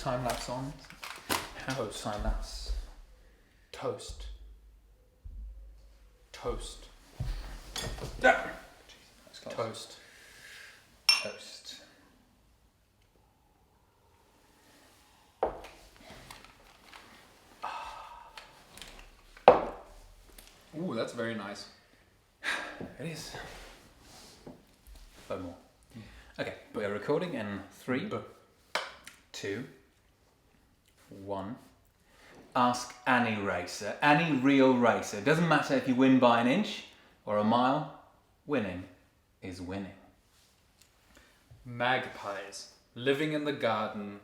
time lapse on? Toast. Time lapse. Toast. Yeah. Toast. Ooh, that's very nice. It is. 5 more. Okay, we're recording in 3, 2, 1. Ask any racer, any real racer. Doesn't matter if you win by an inch or a mile. Winning is winning. Magpies living in the garden.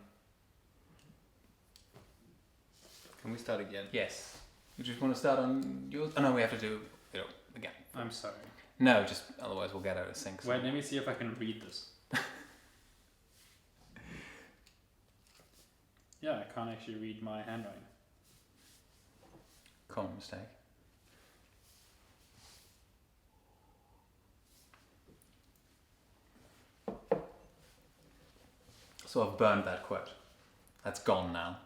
Can we start again? Yes. You just want to start on yours? Oh no, we have to do it again. I'm sorry. No, just otherwise we'll get out of sync. Wait, let me see if I can read this. Yeah, I can't actually read my handwriting. Common mistake. So I've burned that quote. That's gone now.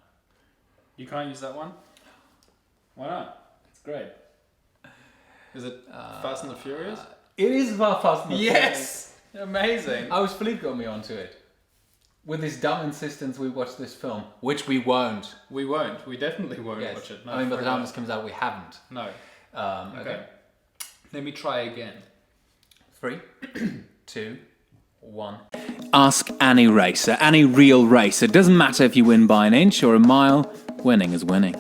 You can't use that one? Why not? It's great. Is it Fast and the Furious? It is about Fast and the Furious. Yes! Amazing. I was Philippe got me onto it. With his dumb insistence we watch this film, which we won't. We won't. We definitely won't watch it. No, I mean, by the time this comes out, we haven't. No. Okay. Let me try again. 3, 2, 1. Ask any racer, any real racer. Doesn't matter if you win by an inch or a mile. Winning is winning.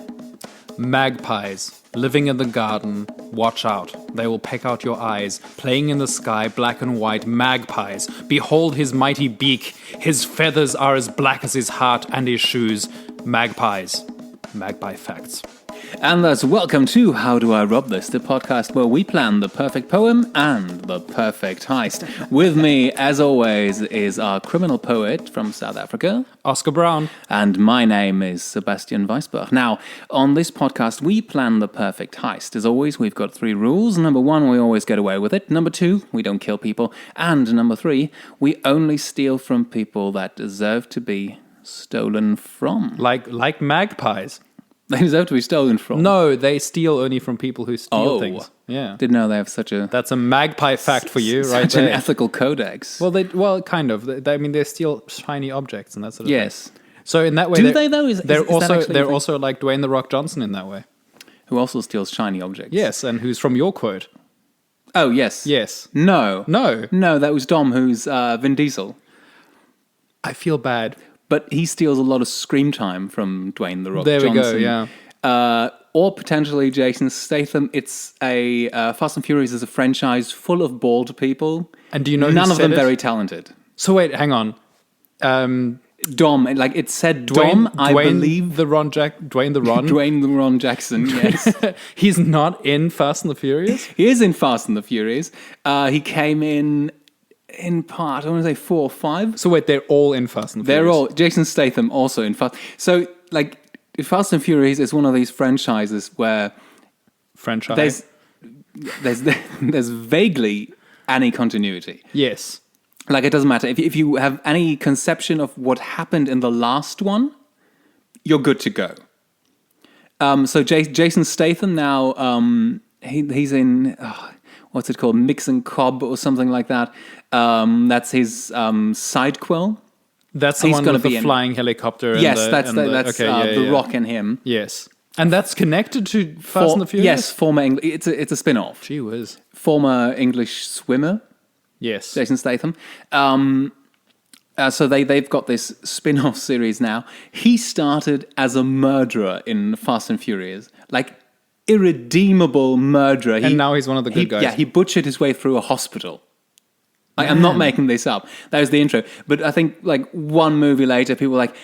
Magpies living in the garden. Watch out. They will peck out your eyes. Playing in the sky, black and white magpies. Behold his mighty beak. His feathers are as black as his heart and his shoes. Magpies. Magpie facts. And thus, welcome to How Do I Rob This, the podcast where we plan the perfect poem and the perfect heist. With me, as always, is our criminal poet from South Africa, Oscar Brown. And my name is Sebastian Weisbach. Now, on this podcast, we plan the perfect heist. As always, we've got 3 rules. Number 1, we always get away with it. Number 2, we don't kill people. And number 3, we only steal from people that deserve to be stolen from. Like magpies. They deserve to be stolen from. No, they steal only from people who steal things. Yeah. Didn't know they have such a... That's a magpie fact for you, right Such there. an ethical codex. Well, kind of. They steal shiny objects and that sort of thing. Yes. So in that way, Do they though? Is that actually they're also like Dwayne the Rock Johnson in that way. Who also steals shiny objects. Yes, and who's from your quote. Oh, yes. Yes. No, that was Dom, who's Vin Diesel. I feel bad. But he steals a lot of screen time from Dwayne the Rock There Johnson. we go, yeah. Or potentially Jason Statham. It's a Fast and Furious is a franchise full of bald people. And do you know none who of them said it? very talented. So wait, hang on. Dom, like it said Dom, I believe. Dwayne the Ron? Dwayne the Ron Jackson, yes. He's not in Fast and the Furious? He is in Fast and the Furious. He came in part, I want to say 4 or 5. So wait, they're all in Fast and the Furious? They're all, Jason Statham also in Fast. So, like, Fast and Furious is one of these franchises where there's vaguely any continuity. Yes. Like, it doesn't matter. If you have any conception of what happened in the last one, you're good to go. So Jason Statham now, he's in... what's it called? Mix and Cobb or something like that. That's his sidequel. That's the one with the flying helicopter. Yes, that's The Rock and him. Yes. And that's connected to Fast and the Furious? Yes, former English... It's a spin-off. Gee whiz. Former English swimmer. Yes. Jason Statham. So they've got this spin-off series now. He started as a murderer in Fast and Furious. Like... irredeemable murderer. And now he's one of the good guys. Yeah, he butchered his way through a hospital. I'm not making this up. That was the intro. But I think, like, one movie later, people were like,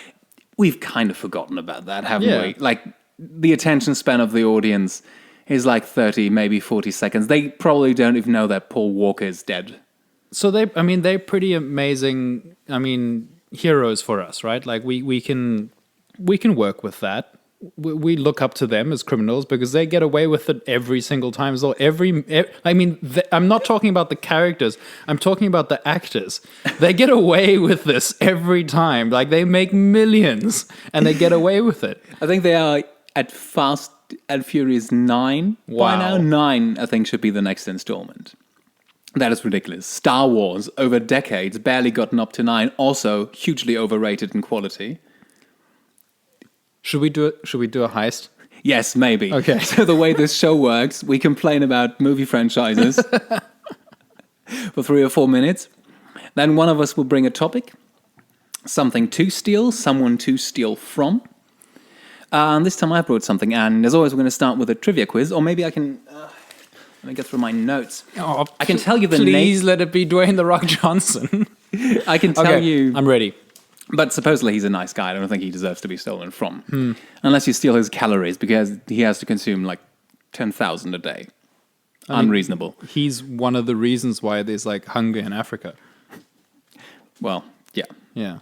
we've kind of forgotten about that, haven't we? Like, the attention span of the audience is like 30, maybe 40 seconds. They probably don't even know that Paul Walker's dead. So they're pretty amazing, heroes for us, right? Like, we can work with that. we look up to them as criminals because they get away with it every single time. So I'm not talking about the characters. I'm talking about the actors. They get away with this every time. Like, they make millions and they get away with it. I think they are at Fast and Furious 9 by Wow. now. 9, I think, should be the next installment. That is ridiculous. Star Wars, over decades, barely gotten up to 9. Also, hugely overrated in quality. Should we do a heist? Yes, maybe. Okay. So the way this show works, we complain about movie franchises for 3 or 4 minutes. Then one of us will bring a topic, something to steal, someone to steal from. And this time I brought something, and as always, we're going to start with a trivia quiz, or maybe I can... let me get through my notes. Oh, I can tell you the name. Please let it be Dwayne The Rock Johnson. I can tell you... I'm ready. But supposedly he's a nice guy. I don't think he deserves to be stolen from. Unless you steal his calories, because he has to consume like 10,000 a day. Unreasonable. He's one of the reasons why there's like hunger in Africa. Well, yeah. Yeah.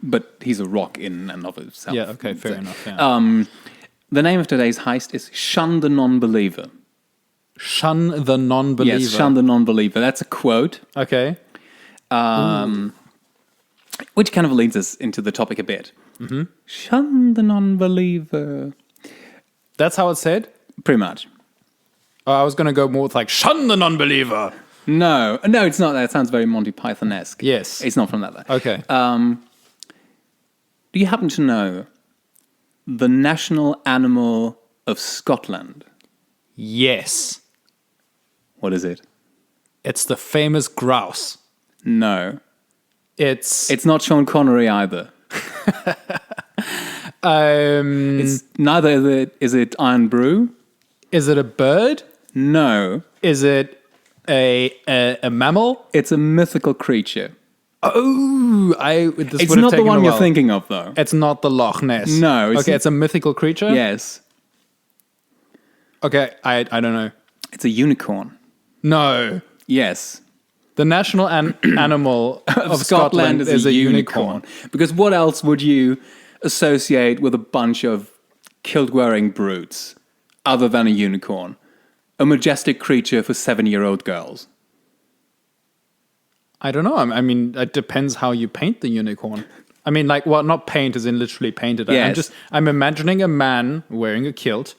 But he's a rock in and of himself. Yeah, okay, fair enough. Yeah. The name of today's heist is Shun the Non-Believer. Shun the Non-Believer. Yes, Shun the Non-Believer. That's a quote. Okay. Which kind of leads us into the topic a bit. Mm-hmm. Shun the Non-Believer. That's how it's said? Pretty much. Oh, I was going to go more with like, Shun the Non-Believer. No, it's not that. It sounds very Monty Python-esque. Yes. It's not from that. Okay. Do you happen to know the national animal of Scotland? Yes. What is it? It's the famous grouse. No. It's not Sean Connery either. It's neither is it Iron Brew? Is it a bird? No. Is it a mammal? It's a mythical creature. Oh, It's not the one you're thinking of, though. It's not the Loch Ness. No. It's a mythical creature? Yes. Okay, I don't know. It's a unicorn. No. Yes. The national animal of Scotland is a unicorn. Because what else would you associate with a bunch of kilt-wearing brutes other than a unicorn? A majestic creature for 7-year-old girls. I don't know. I mean, it depends how you paint the unicorn. I mean, like, well, not paint as in literally painted. Yes. I'm imagining a man wearing a kilt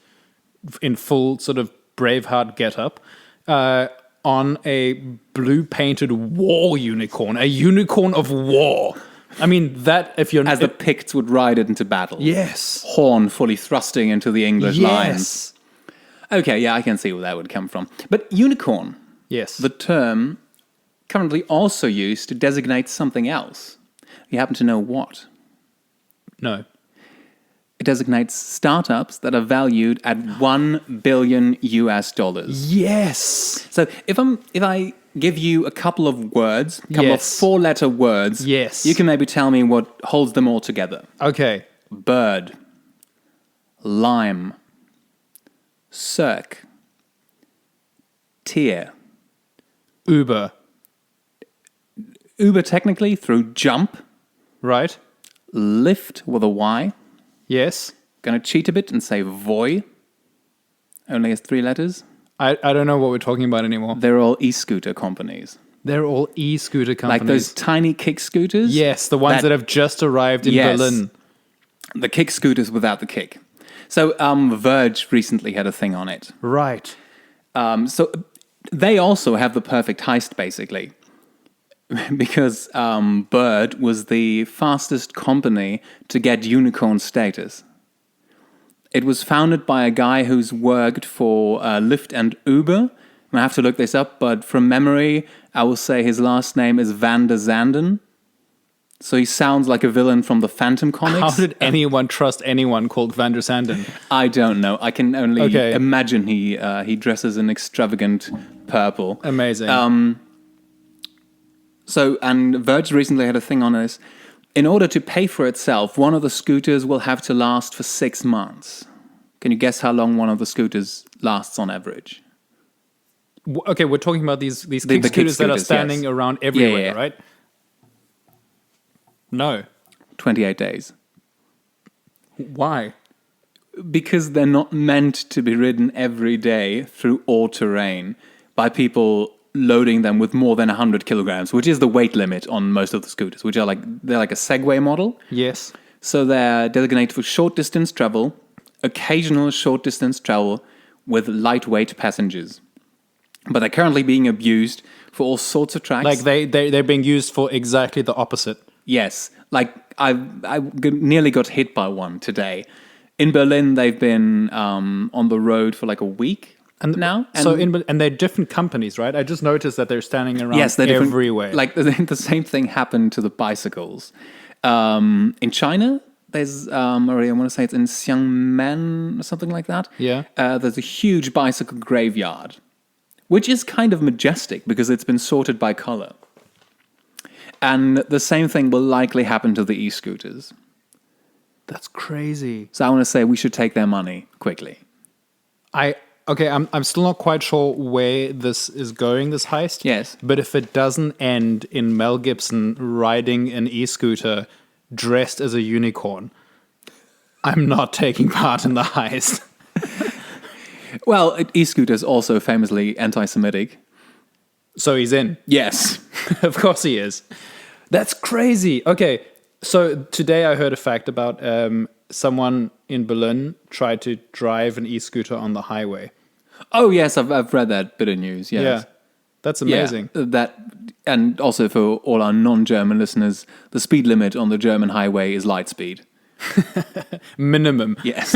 in full sort of Braveheart getup on a blue painted war unicorn, a unicorn of war. I mean, that if you're... As the Picts would ride it into battle. Yes. Horn fully thrusting into the English lines. Yes. Okay, yeah, I can see where that would come from. But unicorn, Yes. the term currently also used to designate something else. You happen to know what? No. It designates startups that are valued at $1 billion US. Yes. So if I give you a couple of words, a couple of Yes. 4-letter words, Yes. you can maybe tell me what holds them all together. Okay. Bird, lime, circ, tier. Uber. Uber technically through jump, Right. lift with a Y. Yes. Gonna cheat a bit and say voy. Only has 3 letters. I don't know what we're talking about anymore. They're all e-scooter companies. They're all e-scooter companies. Like those tiny kick scooters? Yes, the ones that have just arrived in Yes. Berlin. The kick scooters without the kick. So Verge recently had a thing on it. Right. So they also have the perfect heist, basically. Because Bird was the fastest company to get unicorn status. It was founded by a guy who's worked for Lyft and Uber. I have to look this up, but from memory, I will say his last name is VanderZanden. So he sounds like a villain from the Phantom comics. How did anyone trust anyone called VanderZanden? I don't know. I can only Okay. imagine he dresses in extravagant purple. Amazing. And Verge recently had a thing on this. In order to pay for itself, one of the scooters will have to last for 6 months. Can you guess how long one of the scooters lasts on average? Okay, we're talking about these kick kick scooters that are scooters, standing yes. around everywhere, Yeah. right? No. 28 days. Why? because they're not meant to be ridden every day through all terrain by people loading them with more than 100 kilograms, which is the weight limit on most of the scooters, which are they're like a Segway model. Yes. So they're designated for short distance travel, occasional short distance travel with lightweight passengers. But they're currently being abused for all sorts of tracks. Like they're being used for exactly the opposite. Yes. Like I nearly got hit by one today. In Berlin, they've been on the road for like a week now. And they're different companies, right? I just noticed that they're standing around they're everywhere. Like the same thing happened to the bicycles. In China, there's, I want to say it's in Xiamen or something like that. Yeah. There's a huge bicycle graveyard, which is kind of majestic because it's been sorted by color. And the same thing will likely happen to the e-scooters. That's crazy. So I want to say we should take their money quickly. I'm still not quite sure where this is going, this heist. Yes. But if it doesn't end in Mel Gibson riding an e-scooter dressed as a unicorn, I'm not taking part in the heist. Well, e-scooter's also famously anti-Semitic. So he's in. Yes. Of course he is. That's crazy. Okay, so today I heard a fact about someone in Berlin tried to drive an e-scooter on the highway. Oh, yes, I've read that bit of news, yes. Yeah, that's amazing. Yeah, and also for all our non-German listeners, the speed limit on the German highway is light speed. Minimum. Yes.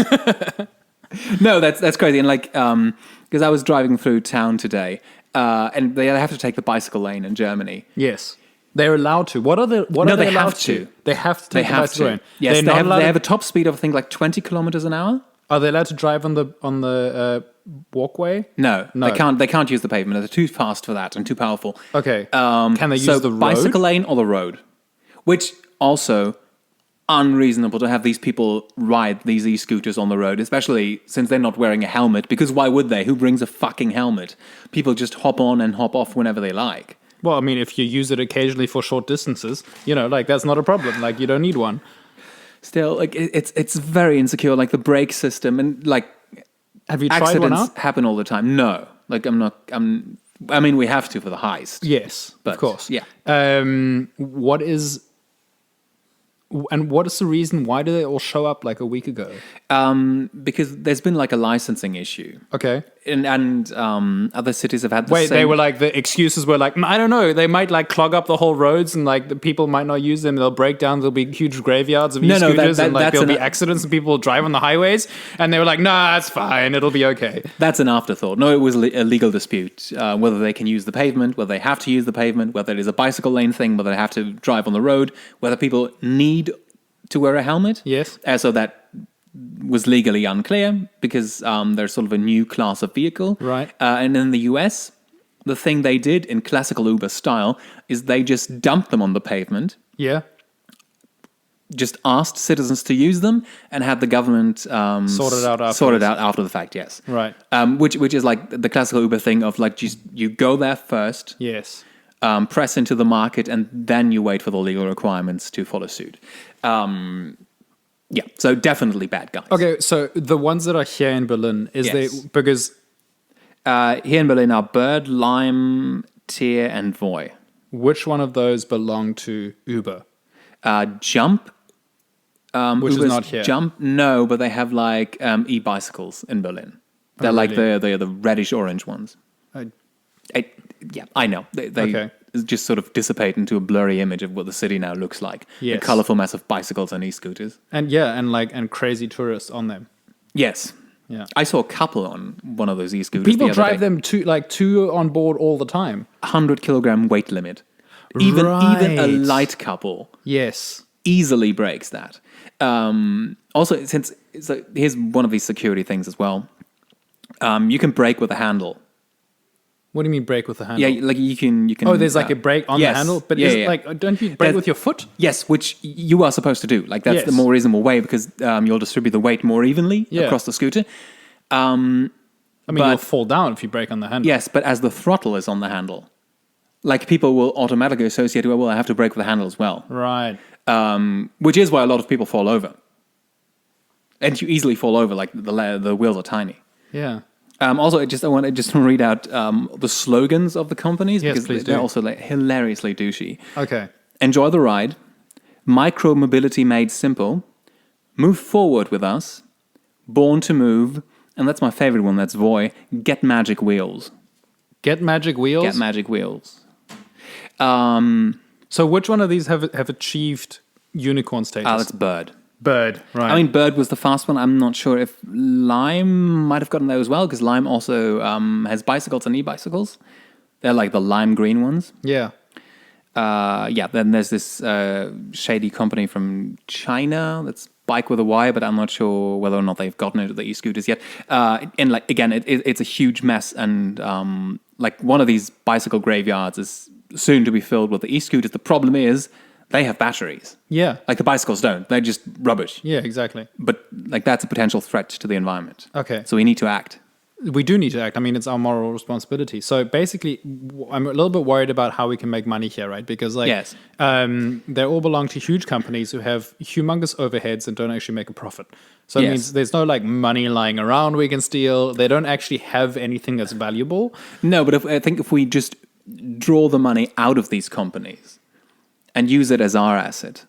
No, that's crazy. And because I was driving through town today, and they have to take the bicycle lane in Germany. Yes. They're allowed to. What are they allowed to? They have to take the bicycle lane. Yes, they have a top speed of I think like 20 kilometers an hour. Are they allowed to drive on the walkway? No, they can't. They can't use the pavement. They're too fast for that and too powerful. Okay. Can they use the road? Bicycle lane or the road? Which also unreasonable to have these people ride these e-scooters on the road, especially since they're not wearing a helmet. Because why would they? Who brings a fucking helmet? People just hop on and hop off whenever they like. Well, I mean, if you use it occasionally for short distances, that's not a problem. Like, you don't need one. Still, it's very insecure. Like the brake system and have you tried one out? Accidents happen all the time. No, I mean, we have to for the heist. Yes, but, of course. Yeah. What is the reason? Why do they all show up like a week ago? Because there's been a licensing issue. Okay. And other cities have had the same... they were the excuses were I don't know, they might clog up the whole roads and the people might not use them, they'll break down, there'll be huge graveyards of e-scooters and there'll be accidents and people will drive on the highways, and they were nah, it's fine, it'll be okay. That's an afterthought. No, it was a legal dispute, whether they can use the pavement, whether they have to use the pavement, whether it is a bicycle lane thing, whether they have to drive on the road, whether people need to wear a helmet. Yes. So that was legally unclear because there's sort of a new class of vehicle. Right. And in the US, the thing they did in classical Uber style is they just dumped them on the pavement. Yeah. Just asked citizens to use them and had the government sort it out after the fact. Yes. Right. Which is the classical Uber thing of just you go there first. Yes. Press into the market and then you wait for the legal requirements to follow suit. Yeah, so definitely bad guys. Okay, so the ones that are here in Berlin, because... here in Berlin are Bird, Lime, Tier, and Voy. Which one of those belong to Uber? Jump. Which Uber's is not here. Jump, no, but they have e-bicycles in Berlin. They're they're the reddish-orange ones. Yeah, I know. They just sort of dissipate into a blurry image of what the city now looks like. Yes. A colorful mess of bicycles and e-scooters. And crazy tourists on them. Yes. Yeah. I saw a couple on one of those e-scooters. People drive them two on board all the time. 100-kilogram weight limit. Even a light couple. Yes. Easily breaks that. Also, here's one of these security things as well. You can brake with a handle. What do you mean brake with the handle? Yeah, you can. Oh, there's a brake on the handle, but don't you brake with your foot? Yes, which you are supposed to do. That's the more reasonable way because you'll distribute the weight more evenly across the scooter. You'll fall down if you brake on the handle. Yes, but as the throttle is on the handle, people will automatically associate, well, I have to brake with the handle as well. Right. Which is why a lot of people fall over. And you easily fall over, like the wheels are tiny. Yeah. Also, I want to read out the slogans of the companies, Yes, because please they're do. also like hilariously douchey. Okay. Enjoy the ride. Micro-mobility made simple. Move forward with us. Born to move. And that's my favorite one, that's Voy. Get magic wheels. Get magic wheels? Get magic wheels. So which one of these have achieved unicorn status? That's Bird. Bird, right. I mean, Bird was the fast one. I'm not sure if Lime might have gotten there as well, because Lime also has bicycles and e-bicycles. They're like the lime green ones. yeah. Then there's this shady company from China that's Bike with a Y, but I'm not sure whether or not they've gotten into the e-scooters yet. And like again, it's a huge mess, and like one of these bicycle graveyards is soon to be filled with the e-scooters. The problem is they have batteries. Yeah. Like the bicycles don't. They're just rubbish. Yeah, exactly. But like that's a potential threat to the environment. Okay. So we need to act. We do need to act. I mean, it's our moral responsibility. So basically, I'm a little bit worried about how we can make money here, right? Because like, Yes. they all belong to huge companies who have humongous overheads and don't actually make a profit. So it Yes. means there's no like money lying around we can steal. They don't actually have anything that's valuable. No, but I think if we just draw the money out of these companies and use it as our asset,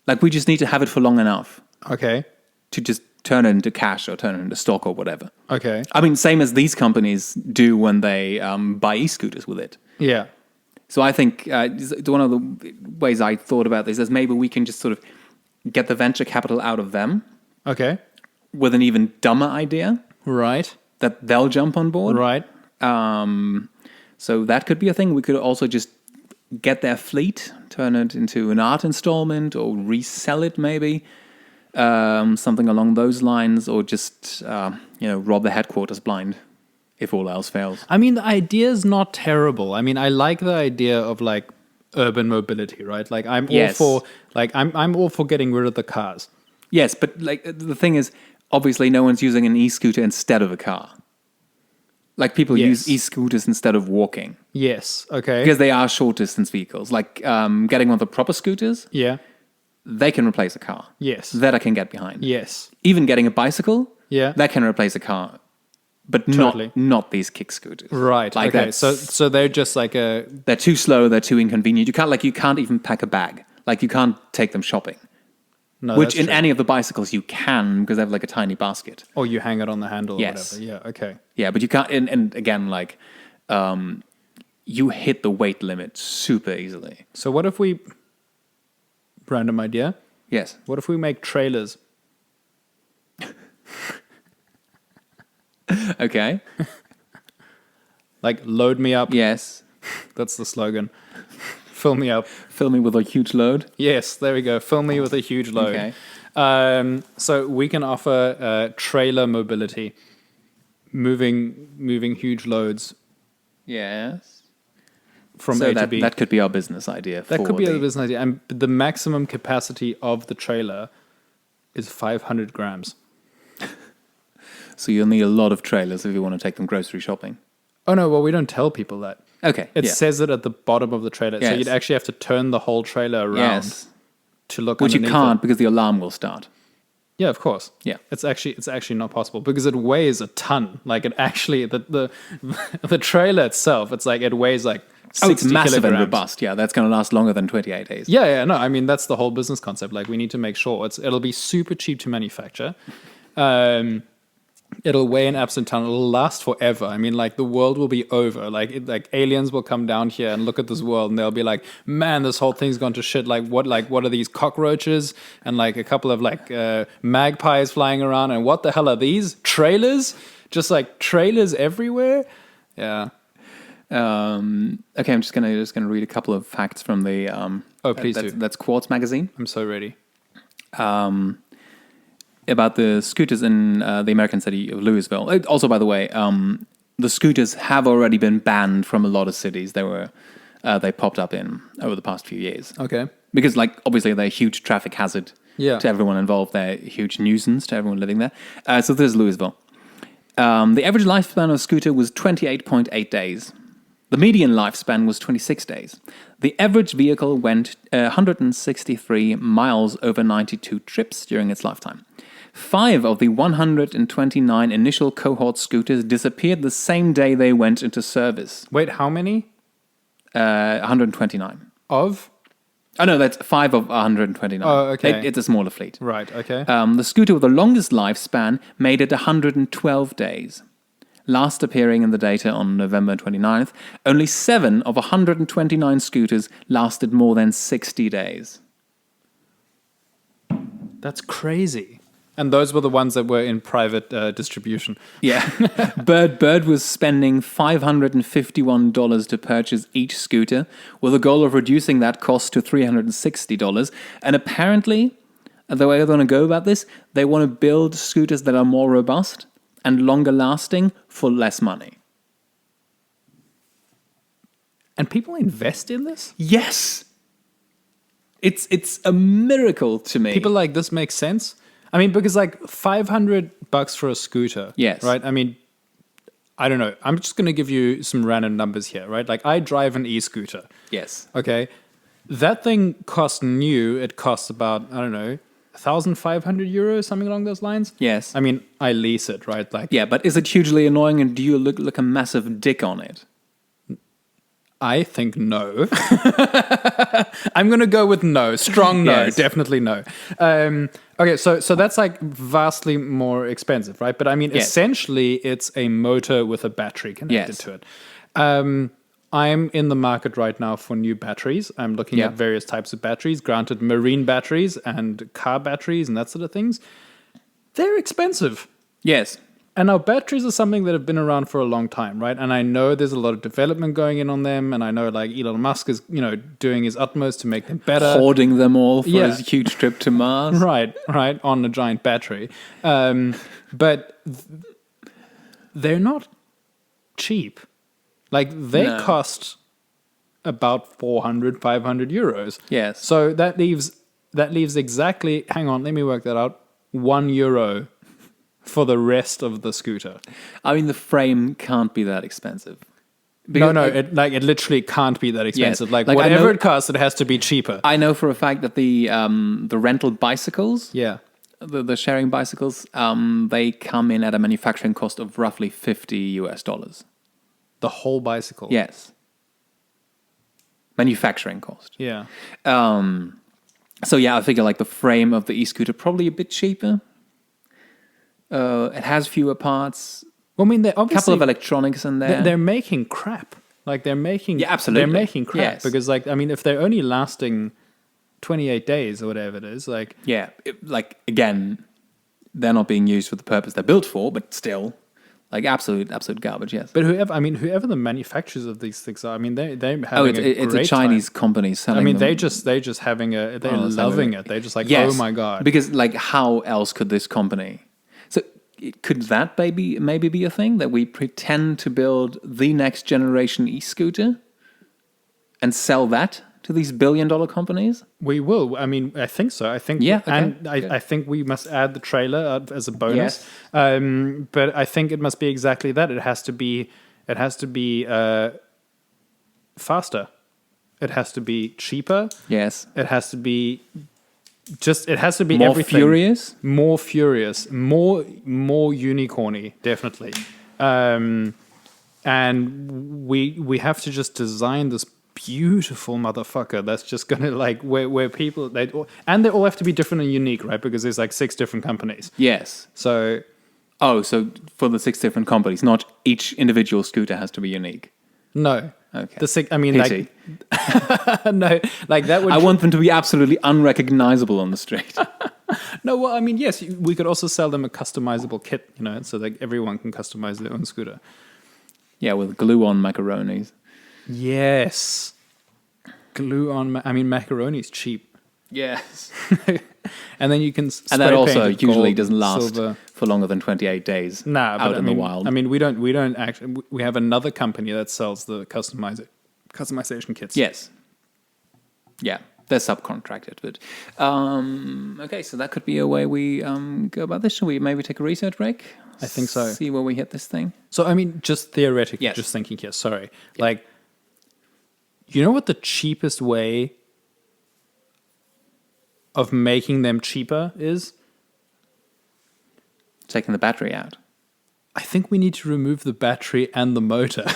like we just need to have it for long enough Okay. to just turn it into cash or turn it into stock or whatever. Okay. I mean, same as these companies do when they buy e-scooters with it. Yeah. So I think one of the ways I thought about this is maybe we can just sort of get the venture capital out of them Okay. with an even dumber idea Right. that they'll jump on board. Right. So that could be a thing. We could also just get their fleet, turn it into an art installment or resell it maybe. Something along those lines, or just rob the headquarters blind if all else fails. I mean, the idea is not terrible. I mean, I like the idea of like urban mobility, right? Like I'm Yes. all for I'm all for getting rid of the cars. Yes, but like the thing is, obviously no one's using an e-scooter instead of a car. Like people Yes. use e-scooters instead of walking Yes. Okay. because they are short distance vehicles. Like getting one of the proper scooters, Yeah. they can replace a car. Yes. That I can get behind. Yes. Even getting a bicycle, Yeah. that can replace a car. But Totally. not these kick scooters. Right. Like okay. that's- So they're just like they're too slow, they're too inconvenient. You can't even pack a bag. Like you can't take them shopping. no. Which that's in true. any of the bicycles you can, because they have like a tiny basket. or you hang it on the handle. Yes. Or whatever. Yeah. Okay. Yeah, but you can't. And again, like you hit the weight limit super easily. So what if we random idea? Yes. What if we make trailers? Okay. Like load me up. Yes. That's the slogan. Fill me up. Fill me with a huge load. Yes, there we go. Fill me with a huge load. Okay. So we can offer trailer mobility, moving huge loads Yes. from So A to that, B. that could be our business idea. That could be the a business idea. And the maximum capacity of the trailer is 500 grams. So you'll need a lot of trailers if you want to take them grocery shopping. Oh no, well we don't tell people that. Okay. It yeah. says it at the bottom of the trailer. So Yes. you'd actually have to turn the whole trailer around Yes. to look Which you underneath can't it. because the alarm will start. Yeah, of course. Yeah. It's actually not possible because it weighs a ton. Like it actually the trailer itself, it's like it weighs like 60 Oh, it's massive kilograms. and robust. Yeah, that's going to last longer than 28 days. Yeah, no, I mean that's the whole business concept. Like we need to make sure it'll be super cheap to manufacture. It'll weigh an absolute ton. It'll last forever. I mean, like the world will be over. Like aliens will come down here and look at this world, and they'll be like, "Man, this whole thing's gone to shit." Like what are these cockroaches and like a couple of like magpies flying around? And what the hell are these trailers? Just like trailers everywhere. Yeah. Okay, I'm just gonna read a couple of facts from the. Oh, please do. That's Quartz magazine. I'm so ready. About the scooters in the American city of Louisville. Also, by the way, the scooters have already been banned from a lot of cities they popped up in over the past few years. Okay. Because, like, obviously they're a huge traffic hazard Yeah. to everyone involved. They're a huge nuisance to everyone living there. So this is Louisville. The average lifespan of a scooter was 28.8 days. The median lifespan was 26 days. The average vehicle went 163 miles over 92 trips during its lifetime. 5 of the 129 initial cohort scooters disappeared the same day they went into service. Wait, how many 129. of? Oh, no, that's 5 of 129. Oh, okay. It's a smaller fleet. Right, okay. The scooter with the longest lifespan made it 112 days. Last appearing in the data on November 29th, only 7 of 129 scooters lasted more than 60 days. That's crazy. And those were the ones that were in private distribution. Yeah. Bird was spending $551 to purchase each scooter, with a goal of reducing that cost to $360. And apparently, the way they're going to go about this, they want to build scooters that are more robust and longer lasting for less money. And people invest in this? Yes. It's a miracle to me. People like this makes sense? I mean, because like $500 for a scooter. Yes. Right? I mean, I don't know. I'm just going to give you some random numbers here, right? Like I drive an e-scooter. Yes. Okay. That thing costs new. It costs about, I don't know, 1,500 euros, something along those lines. Yes. I mean, I lease it, right? Like, Yeah, but is it hugely annoying and do you look a massive dick on it? I think no. I'm going to go with no. Strong no. Yes. Definitely no. Okay, so that's like vastly more expensive, right? But I mean, Yes. essentially, it's a motor with a battery connected Yes. to it. I'm in the market right now for new batteries. I'm looking Yeah. at various types of batteries, granted marine batteries and car batteries and that sort of things. They're expensive. Yes. And now batteries are something that have been around for a long time, right? And I know there's a lot of development going in on them, and I know like Elon Musk is, doing his utmost to make them better. Hoarding them all for Yeah. his huge trip to Mars. Right, on a giant battery. But they're not cheap. Like they No. cost about 400, 500 euros. Yes. So that leaves exactly, hang on, let me work that out, €1 for the rest of the scooter. I mean, the frame can't be that expensive. No, Because, it literally can't be that expensive. Yes. Like Like, I whatever know- it costs, it has to be cheaper. I know for a fact that the rental bicycles, Yeah. the sharing bicycles, they come in at a manufacturing cost of roughly $50. The whole bicycle. Yes. Manufacturing cost. Yeah. So yeah, I figure like the frame of the e-scooter probably a bit cheaper. It has fewer parts, Well, I mean, they're a couple obviously of electronics in there. they're making crap. Like they're making Yeah, absolutely. They're making crap Yes. because like I mean, if they're only lasting 28 days or whatever it is, like Yeah, like again, they're not being used for the purpose they're built for, but still, like absolute garbage. Yes. but whoever the manufacturers of these things are, I mean, they're having it's a great Chinese time. company selling. I mean, them. they're just having they're it's like loving a- it. They're just like, Yes, oh my god. Because like, how else could this company? So could that maybe be a thing that we pretend to build the next generation e-scooter and sell that to these billion-dollar companies? We will. I mean, I think so. I think, Yeah, okay, and good. I think we must add the trailer as a bonus. Yes. But I think it must be exactly that. It has to be faster. It has to be cheaper. Yes. It has to be it has to be More everything. furious? More furious, more unicorny, definitely. And we have to just design this beautiful motherfucker that's just gonna like where people they all have to be different and unique, right? Because there's like 6 different companies. Yes. So So for the 6 different companies, not each individual scooter has to be unique. no, Okay. the 6. I mean, Pity. like no, like that would. I want them to be absolutely unrecognizable on the street. No, well, I mean, yes, we could also sell them a customizable kit, so that everyone can customize their own scooter. Yeah, with glue-on macaronis. Yes, glue on. I mean, macaroni's cheap, Yes. and then you can. And that spray also paint it usually gold, doesn't last silver. for longer than 28 days Nah, but out in the wild. I mean, we don't actually. We have another company that sells the customization kits. Yes. Yeah, they're subcontracted. But okay, so that could be a way we go about this. Shall we maybe take a research break? I think so. See where we hit this thing. So I mean, just theoretically, Yes. just thinking here. Sorry, like, you know what the cheapest way of making them cheaper is? taking the battery out. I think we need to remove the battery and the motor.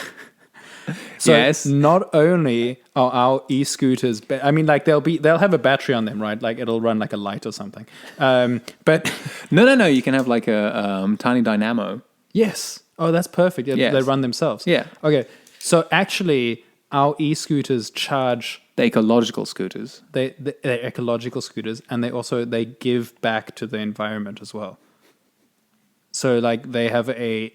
So Yes. not only are our e-scooters, I mean, like they'll have a battery on them, right? Like it'll run like a light or something. But No. You can have like a tiny dynamo. yes. Oh, that's perfect. Yeah, Yes. they run themselves. Yeah. Okay. So actually, our e-scooters charge. The ecological scooters. They're ecological scooters, and they give back to the environment as well. So like they have a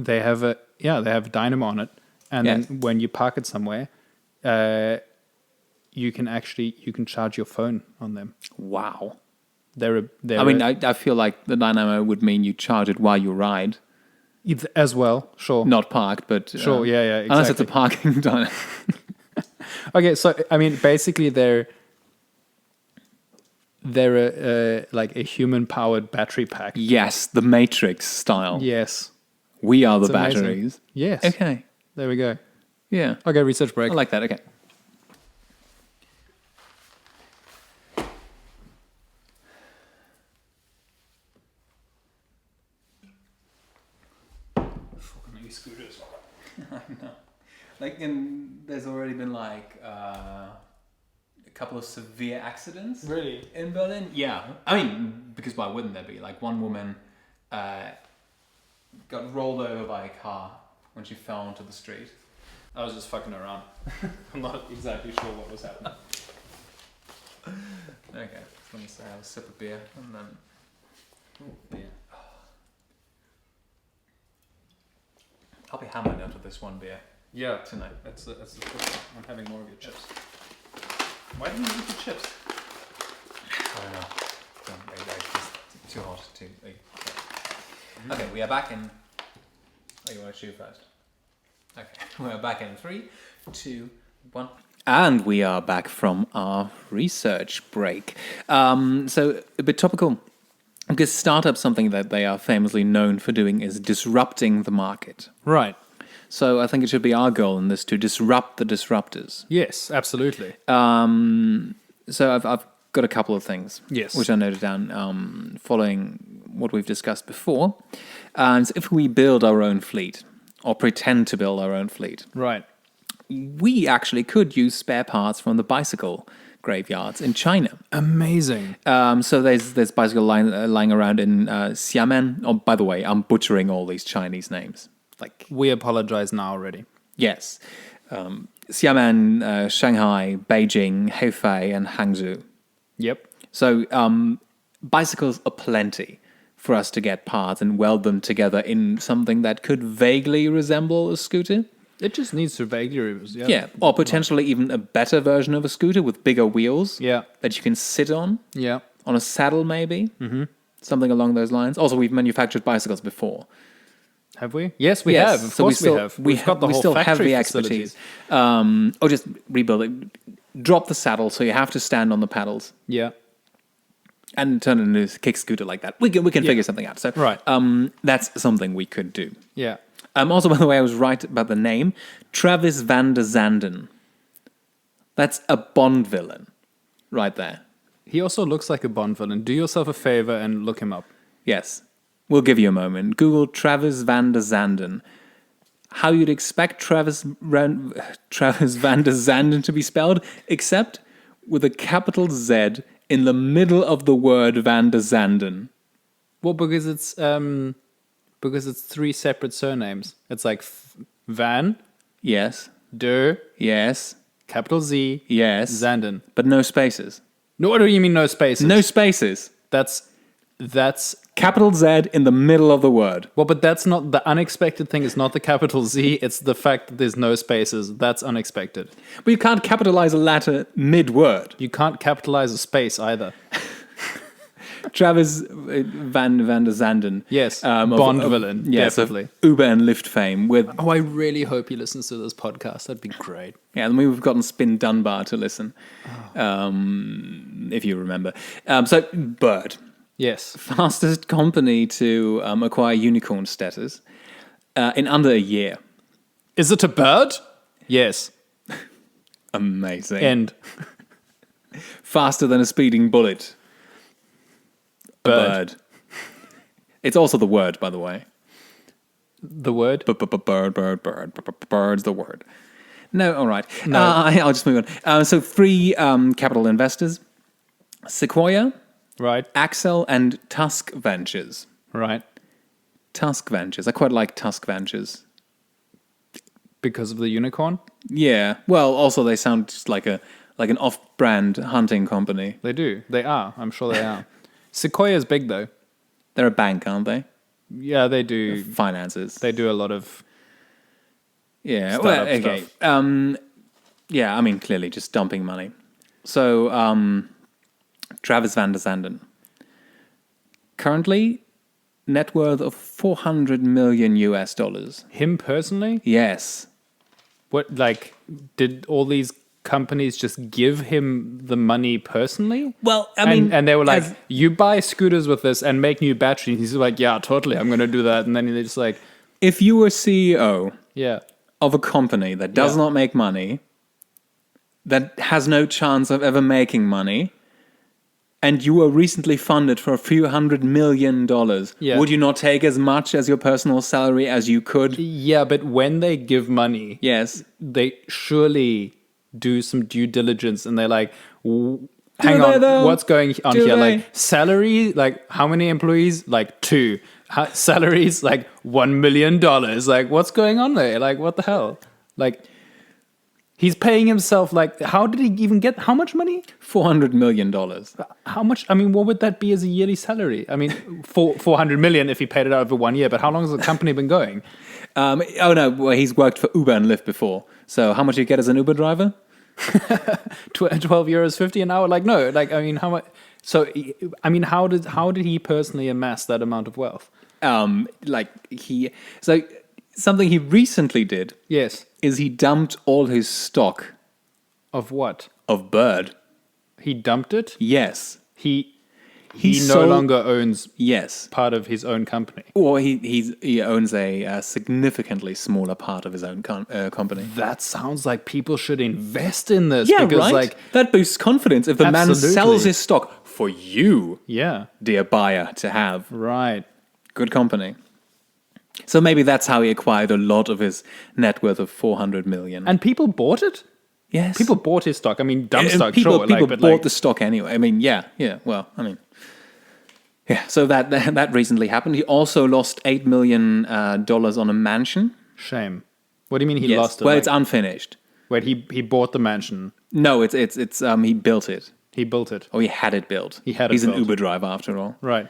dynamo on it, and Yes. then when you park it somewhere, you can charge your phone on them. Wow. I I feel like the dynamo would mean you charge it while you ride, as well. Sure. not parked, but Sure. Yeah. unless it's a Exactly. parking dynamo. Okay. So I mean, basically, they're like a human-powered battery pack. Yes, the Matrix style. Yes. We are the It's amazing. batteries. Yes. Okay. There we go. Yeah. Okay. Research break. I like that. Okay. Fucking e-scooters. There's already been like a couple of severe accidents. Really? In Berlin? Yeah. I mean, because why wouldn't there be? Like one woman got rolled over by a car when she fell onto the street. I was just fucking around. I'm not exactly sure what was happening. Okay. Let me say have a sip of beer and then... Oh, beer. I'll be hammered out of this one beer Yeah, tonight. that's the I'm having more of your chips. Why didn't you eat the chips? I don't know. It's too hot to eat. Okay, we are back in... Oh, you want to chew first? Okay, we're back in 3, 2, 1. And we are back from our research break. So, a bit topical. Because startups, something that they are famously known for doing is disrupting the market. Right. So I think it should be our goal in this to disrupt the disruptors. Yes, absolutely. So I've got a couple of things, Yes. which I noted down following what we've discussed before. And if we build our own fleet, or pretend to build our own fleet, Right. we actually could use spare parts from the bicycle graveyards in China. Amazing. So there's bicycle lying around in Xiamen. Oh, by the way, I'm butchering all these Chinese names. Like, We apologize now already. yes. Xiamen, Shanghai, Beijing, Hefei, and Hangzhou. Yep. So bicycles are plenty for us to get parts and weld them together in something that could vaguely resemble a scooter. It just needs to vaguely. Yeah, or potentially even a better version of a scooter with bigger wheels Yeah. that you can sit on Yeah. a saddle maybe. Mm-hmm. Something along those lines. Also, we've manufactured bicycles before. Have we? Yes, we have. Of course we have. We've got the we whole still have factory the facilities. expertise. Or just rebuild it. Drop the saddle so you have to stand on the pedals Yeah. and turn it into a kick scooter like that. We can figure something out. So Right. that's something we could do. Yeah. Also, by the way, I was right about the name. Travis VanderZanden. That's a Bond villain right there. He also looks like a Bond villain. Do yourself a favor and look him up. Yes. We'll give you a moment. Google Travis VanderZanden. How you'd expect Travis VanderZanden to be spelled, except with a capital Z in the middle of the word VanderZanden. Well, because it's 3 separate surnames. It's like Van, Yes. Der, Yes. capital Z, Yes. Zanden. But no spaces. No, what do you mean no spaces? No spaces. That's Capital Z in the middle of the word. well, but that's not the unexpected thing. Is not the capital Z. It's the fact that there's no spaces. That's unexpected. But you can't capitalize a letter mid-word. You can't capitalize a space either. Travis VanderZanden. Yes, Bond villain, Yes, of definitely. Uber and Lyft fame. With Oh, I really hope he listens to this podcast. That'd be great. yeah, and we've gotten Spin Dunbar to listen, if you remember. So Bird, Yes. fastest company to acquire unicorn status in under a year. Is it a bird? Yes. Amazing. End. Faster than a speeding bullet. A Bird. It's also the word, by the way. The word? Bird's the word. No, all right. No. I'll just move on. So 3 capital investors: Sequoia, Right. Axel, and Tusk Ventures. Right. Tusk Ventures. I quite like Tusk Ventures. Because of the unicorn? Yeah. Well, also they sound just like an off-brand hunting company. They do. They are. I'm sure they are. Sequoia's big, though. They're a bank, aren't they? Yeah, they do. Finances. They do a lot of... Yeah. Startup Well, okay. stuff. Yeah, I mean, clearly just dumping money. So, Travis VanderZanden. Currently, net worth of $400 million US. Him personally? Yes. What, like, did all these companies just give him the money personally? Well, I mean... And they were like, you buy scooters with this and make new batteries. He's like, yeah, totally, I'm going to do that. And then they're just like... If you were CEO Yeah. of a company that does not make money, that has no chance of ever making money, and you were recently funded for a few $100 million, would you not take as much as your personal salary as you could? Yeah, but when they give money, Yes. they surely do some due diligence and they're like, hang they on, though? what's going on Do here? they? Like salary, like how many employees? Like 2. Salaries, like $1 million. Like what's going on there? Like what the hell? Like he's paying himself like, how did he even get, how much money? $400 million. How much? I mean, what would that be as a yearly salary? I mean, 400 million if he paid it out over 1 year, but how long has the company been going? Oh no, well, he's worked for Uber and Lyft before. So how much do you get as an Uber driver? 12 euros 50 an hour? Like, no, like, I mean, how much? So, I mean, how did he personally amass that amount of wealth? So something he recently did Yes. is he dumped all his stock Of what? of Bird. He dumped it? Yes. He no sold- longer owns Yes. part of his own company. Or he owns a significantly smaller part of his own company. That sounds like people should invest in this. Yeah, because, right? like, That boosts confidence if the man Absolutely. sells his stock for you, yeah, dear buyer, to have. right. Good company. So maybe that's how he acquired a lot of his net worth of 400 million. And people bought it? Yes. People bought his stock. I mean, dumb stock, People sure. bought the stock anyway. I mean, yeah. Well, I mean, yeah. So that recently happened. He also lost $8 million on a mansion. Shame. What do you mean he Yes. lost it? Well, Like, it's unfinished. wait, he bought the mansion. No, it's he built it. He built it. Or he had it built. He had it He's built. an Uber driver after all. Right.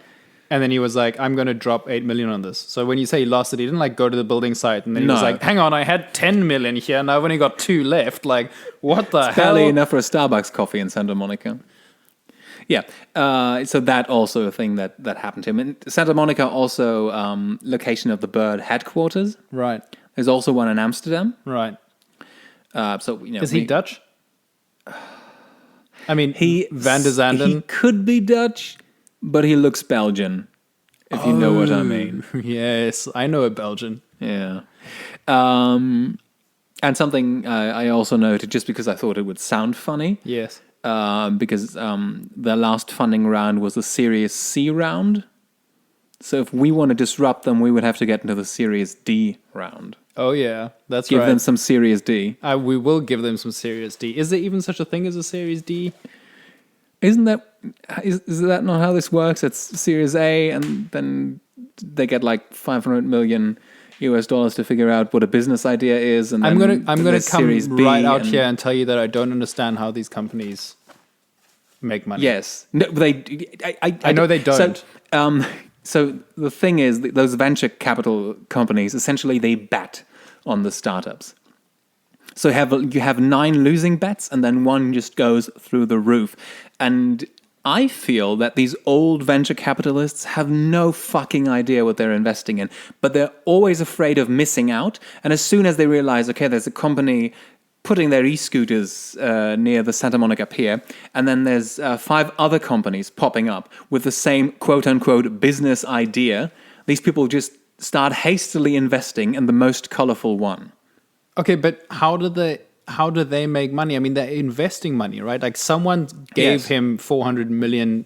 And then he was like, I'm going to drop 8 million on this. So when you say he lost it, he didn't like go to the building site. And then he was No. like, hang on, I had 10 million here. And I've only got 2 left. Like, what the hell? Barely enough for a Starbucks coffee in Santa Monica. Yeah. So that also a thing that happened to him. And Santa Monica also location of the Bird headquarters. Right. There's also one in Amsterdam. Right. So you know, Is he Dutch? I mean, He VanderZanden. could be Dutch, but he looks Belgian, if you know what I mean. Yes, I know a Belgian. Yeah. And something I also noted, just because I thought it would sound funny, Yes. because their last funding round was the Series C round. So if we want to disrupt them, we would have to get into the Series D round. Oh, yeah. That's Give right. them some Series D. We will give them some Series D. Is there even such a thing as a Series D? Isn't that is that not how this works? It's Series A, and then they get like $500 million to figure out what a business idea is, and I'm then gonna there's come Series B right out and- here and tell you that I don't understand how these companies make money. Yes, no, they. I know they don't. So the thing is, those venture capital companies essentially they bet on the startups. So you have 9 losing bets, and then one just goes through the roof. And I feel that these old venture capitalists have no fucking idea what they're investing in, but they're always afraid of missing out. And as soon as they realize, okay, there's a company putting their e-scooters near the Santa Monica Pier, and then there's 5 other companies popping up with the same quote-unquote business idea, these people just start hastily investing in the most colorful one. Okay, but how do they make money? I mean, they're investing money, right? Like someone gave Yes. him $400 million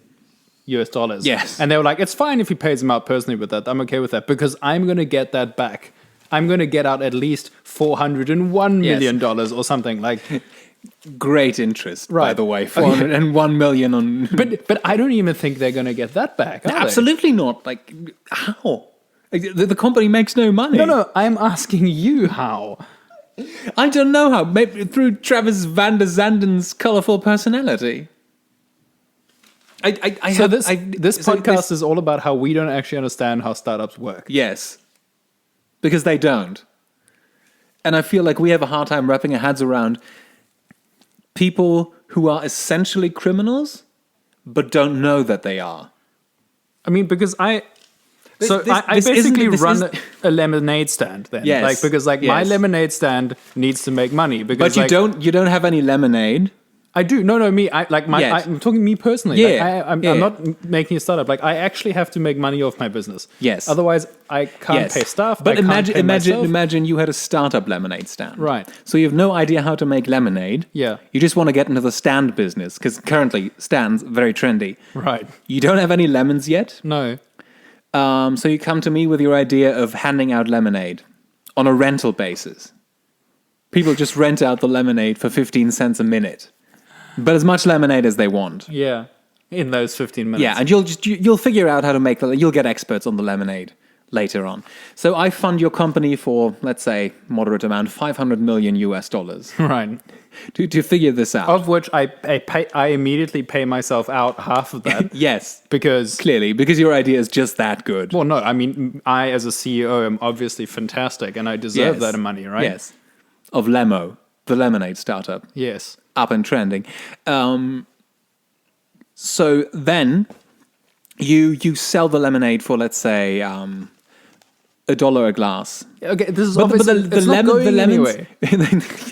US dollars. Yes. And they were like, it's fine if he pays him out personally with that. I'm okay with that because I'm going to get that back. I'm going to get out at least $401 million or something like. Great interest, by Right. the way. 401 million on. But I don't even think they're going to get that back. Are they? Absolutely not. Like, how? Like, the company makes no money. No, I'm asking you how. I don't know how. Maybe through Travis VanderZanden's colorful personality. This podcast is all about how we don't actually understand how startups work. Yes. Because they don't. And I feel like we have a hard time wrapping our heads around people who are essentially criminals, but don't know that they are. I mean, because I This basically isn't- run a lemonade stand then. Yes. Like, because my Yes. lemonade stand needs to make money. Because, But you don't have any lemonade. I do. No, me. Yes. I'm talking me personally. Yeah. Like, I'm not making a startup. Like, I actually have to make money off my business. Yes. Otherwise, I can't Yes. pay staff. But I can't pay myself. imagine you had a startup lemonade stand. Right. So you have no idea how to make lemonade. Yeah. You just want to get into the stand business because currently stands very trendy. Right. You don't have any lemons yet. No. So you come to me with your idea of handing out lemonade on a rental basis. People just rent out the lemonade for 15 cents a minute. But as much lemonade as they want. Yeah. In those 15 minutes. Yeah, and you'll figure out how to make you'll get experts on the lemonade later on. So I fund your company for, let's say, moderate amount, $500 million US dollars Right. to figure this out. Of which I immediately pay myself out half of that. Yes, Because clearly, because your idea is just that good. well, no, I mean, I as a CEO am obviously fantastic, and I deserve Yes. that money, right? Yes, of Lemo, the lemonade startup. Yes. Up and trending. So then you sell the lemonade for, let's say, $1 a glass. Okay, this is But obviously it's not going anyway.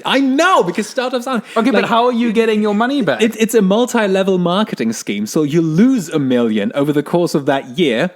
I know, because startups aren't. Okay, but how are you getting your money back? It's a multi-level marketing scheme. So you lose $1 million over the course of that year,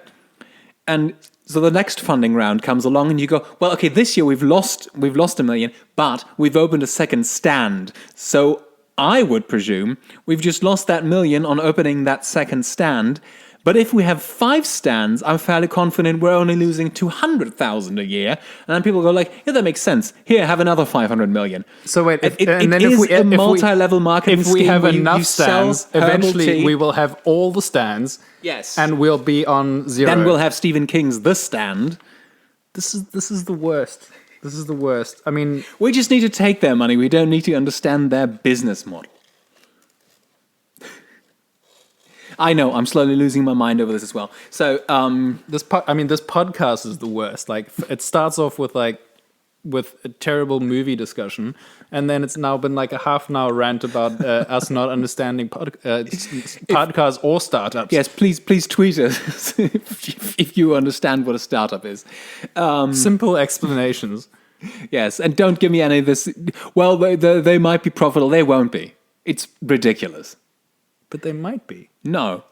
and so the next funding round comes along, and you go, well, okay, this year we've lost $1 million, but we've opened a second stand. So I would presume we've just lost that $1 million on opening that second stand. But if we have 5 stands, I'm fairly confident we're only losing $200,000 a year. And then people go like, yeah, that makes sense. Here, have another $500 million. So wait, It is a multi-level marketing If we scheme have where enough you sell stands, herbal eventually tea. we will have all the stands. Yes. And we'll be on zero. Then we'll have Stephen King's The Stand. This is the worst. This is the worst. I mean, We just need to take their money. We don't need to understand their business model. I know, I'm slowly losing my mind over this as well. So, this podcast is the worst. Like, it starts off with a terrible movie discussion, and then it's now been like a half an hour rant about us not understanding podcasts or startups. yes, please tweet us if you understand what a startup is. Simple explanations. Yes, and don't give me any of this. Well, they might be profitable. They won't be. It's ridiculous. But they might be. No.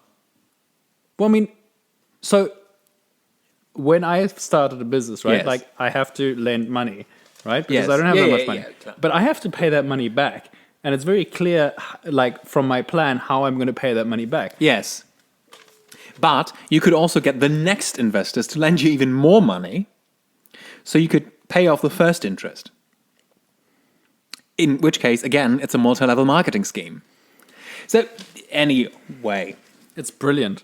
Well, I mean, so when I started a business, right? Yes. Like, I have to lend money, right? Because Yes. I don't have Yeah, that yeah, much money. yeah, klar. But I have to pay that money back. And it's very clear, like, from my plan, how I'm going to pay that money back. Yes. But you could also get the next investors to lend you even more money, so you could pay off the first interest. In which case, again, it's a multi-level marketing scheme. So, anyway, It's brilliant.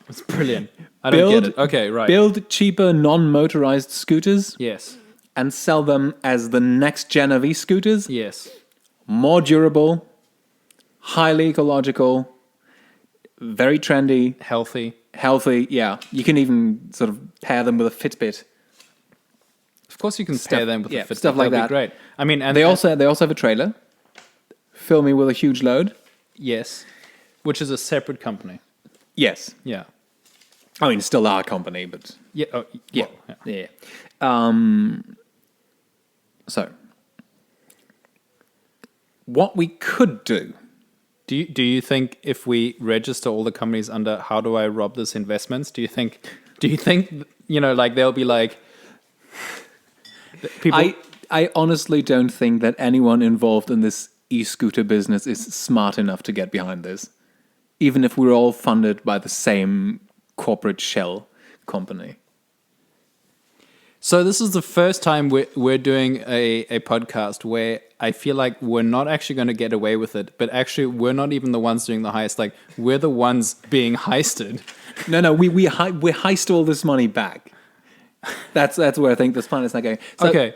It's brilliant. I don't get it. Okay, right. Build cheaper non-motorized scooters Yes. and sell them as the next gen of e-scooters. Yes. More durable, highly ecological, very trendy, Healthy. healthy. Yeah, you can even sort of pair them with a Fitbit. Of course, you can pair them with yeah, a Fitbit. stuff like That'd be that. great. I mean, and They also have a trailer. Fill me with a huge load. yes, which is a separate company. Yes, Yeah. I mean still our company, but Yeah. Oh, yeah, well, yeah. yeah. So, what we could do. Do you think if we register all the companies under how do I rob this investments? Do you think like they'll be like people? I honestly don't think that anyone involved in this e-scooter business is smart enough to get behind this. even if we're all funded by the same corporate shell company. So this is the first time we're doing a podcast where I feel like we're not actually going to get away with it, but actually we're not even the ones doing the heist. Like, we're the ones being heisted. No, we heist all this money back. That's where I think this plan is not going. So, Okay.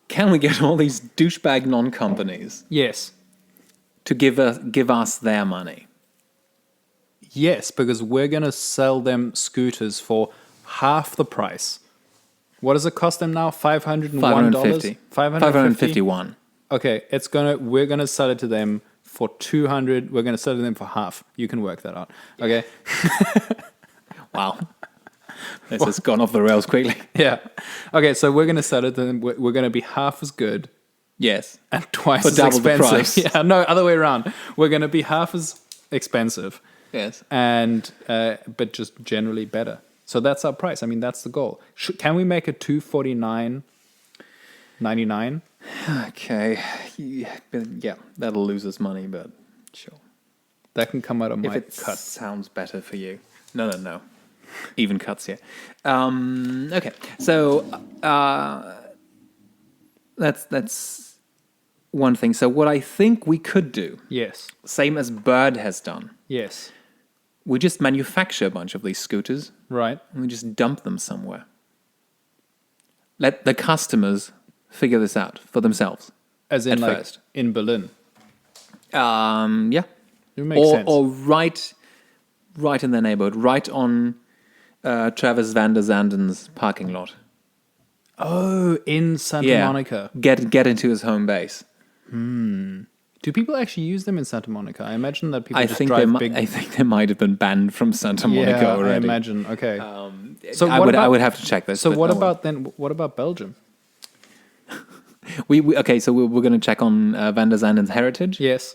can we get all these douchebag non-companies Yes. to give us their money? Yes, because we're going to sell them scooters for half the price. What does it cost them now? $501? 550. 551. Okay, we're gonna sell it to them for 200. We're gonna sell it to them for half. You can work that out. Okay. Wow. This has gone off the rails quickly. Yeah. Okay, so we're gonna sell it to them. We're gonna be half as good Yes. and twice For as double the expensive. price. Yeah, no, other way around. We're gonna be half as expensive Yes. and but just generally better. So that's our price. I mean, that's the goal. Can we make it $249.99? Okay. Yeah, that'll lose us money, but sure. That can come out of If my it cut. sounds better for you. No. Even cuts here. Okay. So that's one thing. So what I think we could do, Yes. same as Bird has done, Yes. we just manufacture a bunch of these scooters Right. and we just dump them somewhere. Let the customers figure this out for themselves. As in, At like, first. in Berlin. Yeah. It makes sense. Or right in their neighborhood, right on Travis VanderZanden's parking lot. Oh, in Santa Monica. Get into his home base. Do people actually use them in Santa Monica? I imagine that people I just think drive big. I think they might have been banned from Santa Monica Yeah, already. I imagine. Okay. So I would have to check this. So but what no. about then? What about Belgium? Okay, so we're going to check on VanderZanden's heritage, Yes.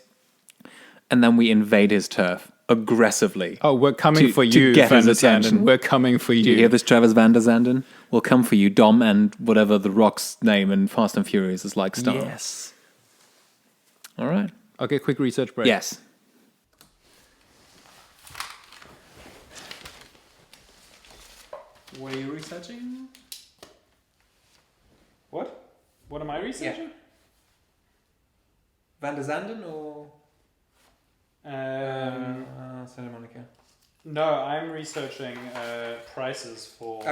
and then we invade his turf aggressively. Oh, we're coming for to you, get his VanderZanden. attention. We're coming for you. Do you hear this, Travis VanderZanden? We'll come for you, Dom, and whatever the Rock's name in Fast and Furious is like star. Yes. All right. Okay, quick research break. Yes. What are you researching? What? What am I researching? VanderZanden or Santa Monica? No, I'm researching prices for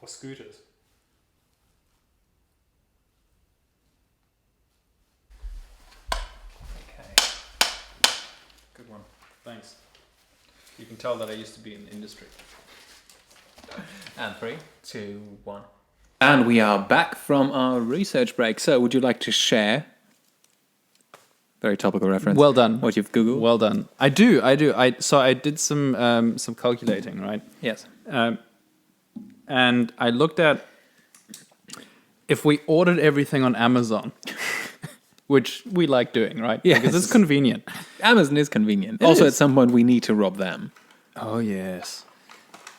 scooters. Okay. Good one. Thanks. You can tell that I used to be in the industry. And 3, 2, 1. And we are back from our research break. So, would you like to share? Very topical reference. Well done. What you've Googled? Well done. I do. So I did some calculating, right? Yes. And I looked at if we ordered everything on Amazon, which we like doing, right? Yes. Because it's convenient. Amazon is convenient. It Also, is. at some point, we need to rob them. Oh, yes.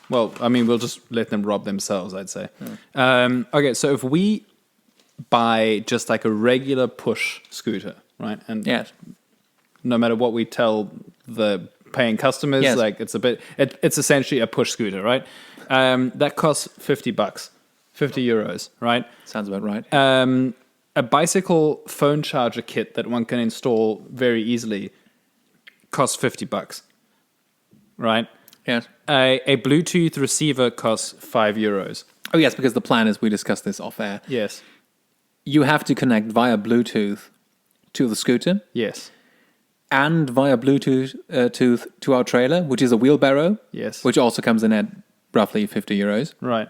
Well, I mean, we'll just let them rob themselves, I'd say. Okay, so if we buy just like a regular push scooter, right? And Yes. no matter what we tell the paying customers, Yes. like it's essentially a push scooter, right? That costs $50, 50 euros, right? Sounds about right. A bicycle phone charger kit that one can install very easily costs $50, right? Yes. A Bluetooth receiver costs €5. Oh, yes, because the plan is we discussed this off air. Yes. You have to connect via Bluetooth to the scooter Yes. and via Bluetooth to our trailer, which is a wheelbarrow, Yes. which also comes in at roughly 50 euros, Right.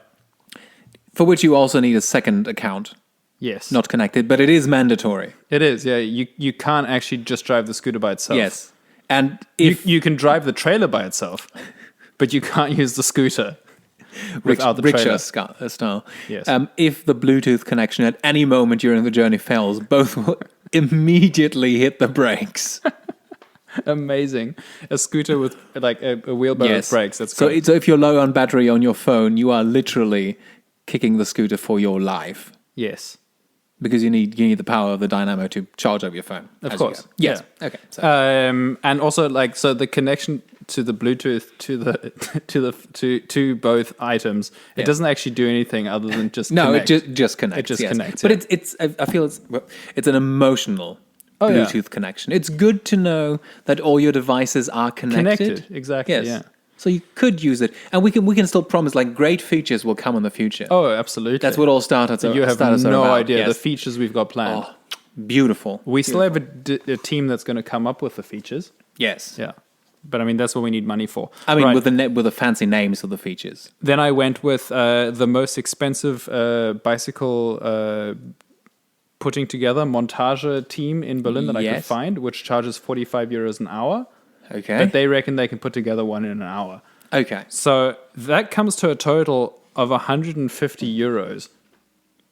for which you also need a second account, Yes. not connected, but it is mandatory. It is. Yeah. You can't actually just drive the scooter by itself. Yes. And if You can drive the trailer by itself, but you can't use the scooter without the trailer. rickshaw style, Yes. If the Bluetooth connection at any moment during the journey fails, both will immediately hit the brakes. Amazing. A scooter with like a wheelbarrow with brakes. That's so. great. So if you're low on battery on your phone, you are literally kicking the scooter for your life. Yes. Because you need the power of the dynamo to charge up your phone. Of as you course. go. Yes. Yeah. Okay. So. And also so the connection to the Bluetooth to both items, it doesn't actually do anything other than just connect. it just connects. It just connects. But I feel it's an emotional Bluetooth connection. It's good to know that all your devices are connected. Exactly. Yes. Yeah. So you could use it, and we can still promise like great features will come in the future. Oh, absolutely. That's what all startups are. You have startups are no about. idea Yes. the features we've got planned. Oh, beautiful. We still have a team that's going to come up with the features. Yes. Yeah. But I mean, that's what we need money for. I mean, Right. with the fancy names of the features. Then I went with the most expensive bicycle putting together montage team in Berlin that I could Yes. find, which charges 45 euros an hour. Okay. But they reckon they can put together one in an hour. Okay. So that comes to a total of 150 euros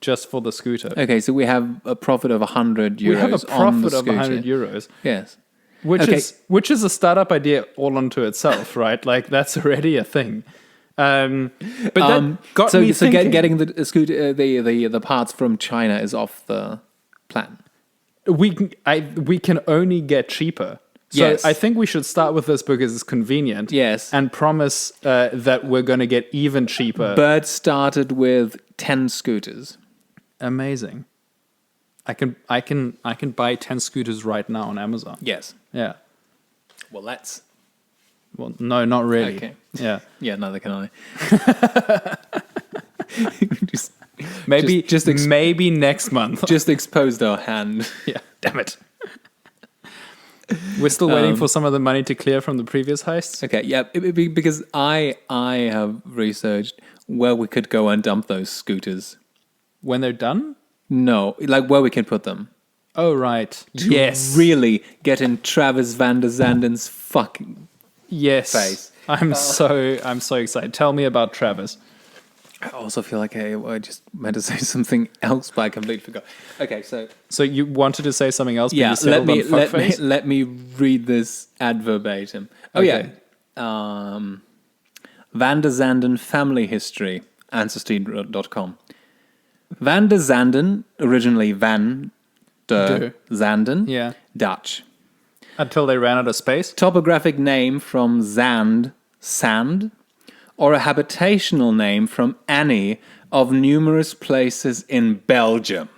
just for the scooter. Okay, so we have a profit of 100 euros. We have a on the profit of scooter. 100 euros. Yes. Which is a startup idea all unto itself, right? Like that's already a thing. But that got me thinking. Getting the scooter, the parts from China is off the plan. We can only get cheaper. So Yes. I think we should start with this because it's convenient. Yes. And promise that we're going to get even cheaper. Bird started with 10 scooters. Amazing. I can buy 10 scooters right now on Amazon. Yes. Yeah. Well, that's Well, no, not really. okay. Yeah. Yeah, neither can I. just Maybe Just maybe next month. just exposed our hand. Yeah. Damn it. We're still waiting for some of the money to clear from the previous heists. Okay, yeah, because I have researched where we could go and dump those scooters. When they're done? No, like where we can put them. Oh, right. To Yes. really get in Travis VanderZanden's fucking Yes. face. I'm so excited. Tell me about Travis. I also feel like I just meant to say something else, but I completely forgot. Okay, so So you wanted to say something else, but yeah, you settled on fuckface? let me read this ad verbatim. Oh Okay. yeah, VanderZanden family history, ancestry.com. VanderZanden, originally Van der Zanden, Yeah. Dutch. Until they ran out of space? Topographic name from Zand, sand, or a habitational name from any of numerous places in Belgium.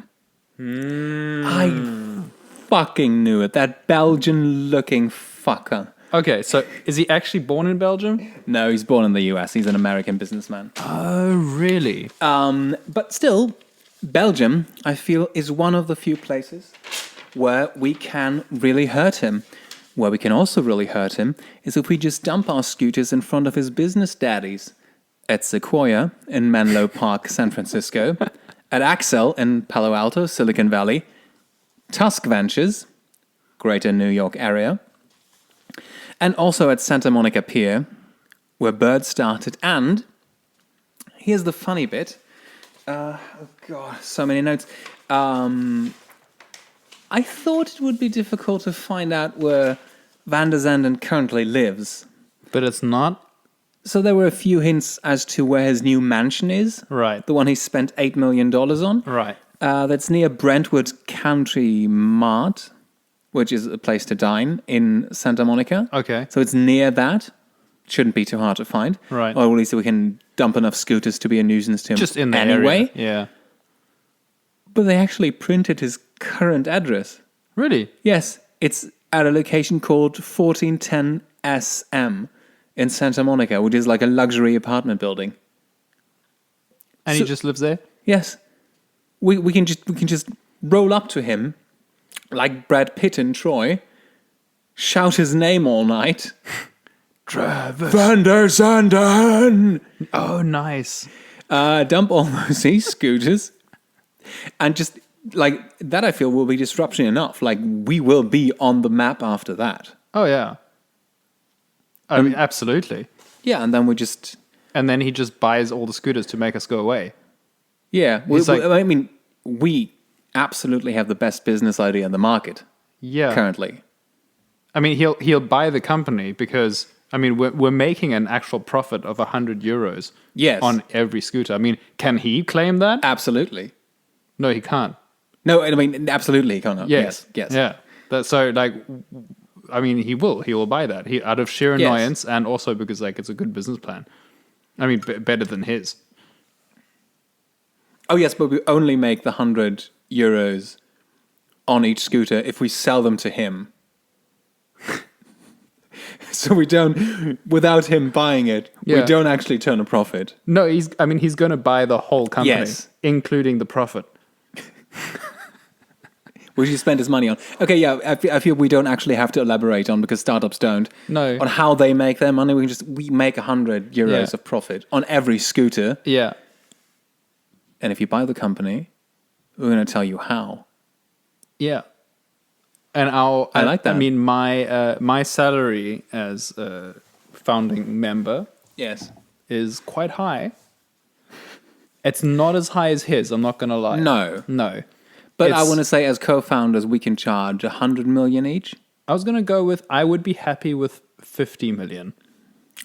I fucking knew it. That Belgian-looking fucker. Okay, so is he actually born in Belgium? No, he's born in the US. He's an American businessman. Oh, really? But still, Belgium, I feel, is one of the few places where we can really hurt him. Where we can also really hurt him is if we just dump our scooters in front of his business daddies. At Sequoia in Menlo Park, San Francisco. At Axel in Palo Alto, Silicon Valley. Tusk Ventures, Greater New York area. And also at Santa Monica Pier, where Bird started. And here's the funny bit. Oh God, so many notes. I thought it would be difficult to find out where VanderZanden currently lives. But it's not? So there were a few hints as to where his new mansion is. Right. The one he spent $8 million on. Right. That's near Brentwood Country Mart, which is a place to dine in Santa Monica. Okay. So it's near that. Shouldn't be too hard to find. Right. Or at least we can dump enough scooters to be a nuisance to him Just in the anyway. area. Yeah. But they actually printed his current address. Really? Yes, it's at a location called 1410 SM in Santa Monica, which is like a luxury apartment building. And So- he just lives there? Yes, we can just roll up to him like Brad Pitt in Troy, shout his name all night. Travis. VanderZanden! Oh, nice. Dump all those e-scooters, and just like that, I feel will be disruption enough. Like we will be on the map after that. Oh, yeah. I mean, absolutely. Yeah, and then we just And then he just buys all the scooters to make us go away. yeah. He's like- I mean, we absolutely have the best business idea in the market Yeah. currently. I mean, he'll buy the company because, I mean, we're making an actual profit of 100 euros Yes. on every scooter. I mean, can he claim that? Absolutely. No, he can't. No, I mean, absolutely he cannot. Yes. Yes. Yeah. So like, I mean, he will buy that. He out of sheer annoyance and also because like it's a good business plan. I mean, better than his. Oh yes, but we only make the €100 on each scooter if we sell them to him. So we don't, without him buying it, we don't actually turn a profit. No, he's going to buy the whole company, including the profit. Which he spent his money on. Okay, yeah, I feel we don't actually have to elaborate on because startups don't. No. On how they make their money, we make €100 of profit on every scooter. Yeah. And if you buy the company, we're going to tell you how. Yeah. And I like that. I mean, my salary as a founding member is quite high. It's not as high as his, I'm not going to lie. No. But I want to say as co-founders, we can charge 100 million each. I was going to go with, I would be happy with 50 million.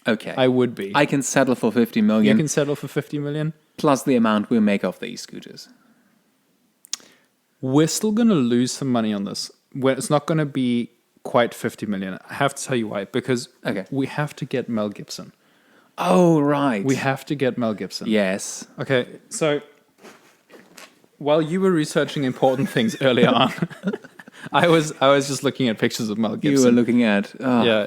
Okay. I would be. I can settle for 50 million. You can settle for 50 million? Plus the amount we make off these scooters. We're still going to lose some money on this. It's not going to be quite 50 million. I have to tell you why. Because we have to get Mel Gibson. Oh, right. We have to get Mel Gibson. Yes. Okay, so while you were researching important things earlier on, I was just looking at pictures of Mel Gibson. You were looking at,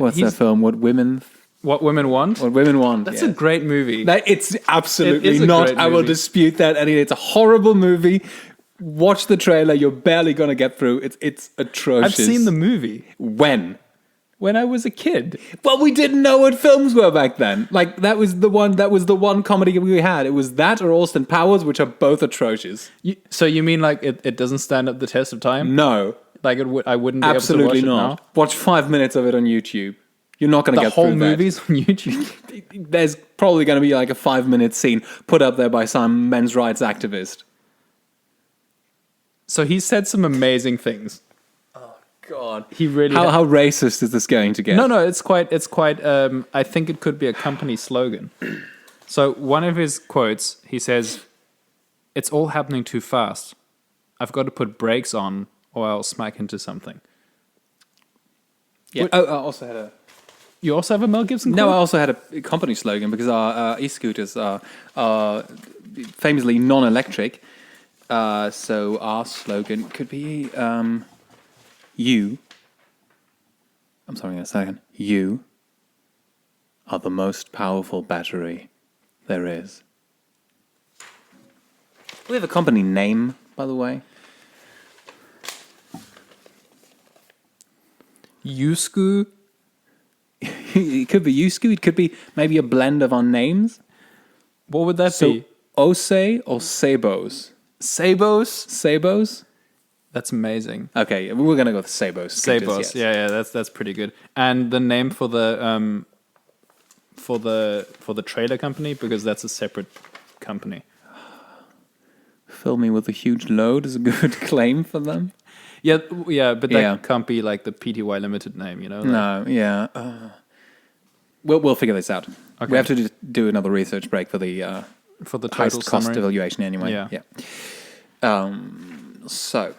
what's that film? What Women Want? What Women Want. That's a great movie. It's absolutely not. I will dispute that. I mean, it's a horrible movie. Watch the trailer. You're barely going to get through. It's atrocious. I've seen the movie. When? When I was a kid. Well, we didn't know what films were back then. Like, that was the one comedy we had. It was that or Austin Powers, which are both atrocious. So you mean like it doesn't stand up the test of time? No. Like I wouldn't be absolutely able to watch not. it now? Watch 5 minutes of it on YouTube. You're not going to get through that. The whole movie's on YouTube? There's probably going to be like a 5-minute scene put up there by some men's rights activist. So he said some amazing things. Oh God! He really. How racist is this going to get? No. It's quite. I think it could be a company slogan. So one of his quotes, he says, "It's all happening too fast. I've got to put brakes on, or I'll smack into something." Yeah. I also had a. You also have a Mel Gibson quote? No, I also had a company slogan because our e-scooters are famously non-electric. So our slogan could be you. I'm sorry, a second. You are the most powerful battery there is. We have a company name, by the way. Yusku. It could be Yusku. It could be maybe a blend of our names. What would that be? Ose or Sabos? Sabos? That's amazing. Okay, we're gonna go with Sabos. Sabos, yes. Yeah, that's pretty good. And the name for the trailer company, because that's a separate company. Fill me with a huge load is a good claim for them. Yeah, but that can't be like the PTY Limited name, you know? Like, no, yeah. We'll figure this out. Okay. We have to do another research break for the total cost evaluation anyway. Yeah. So,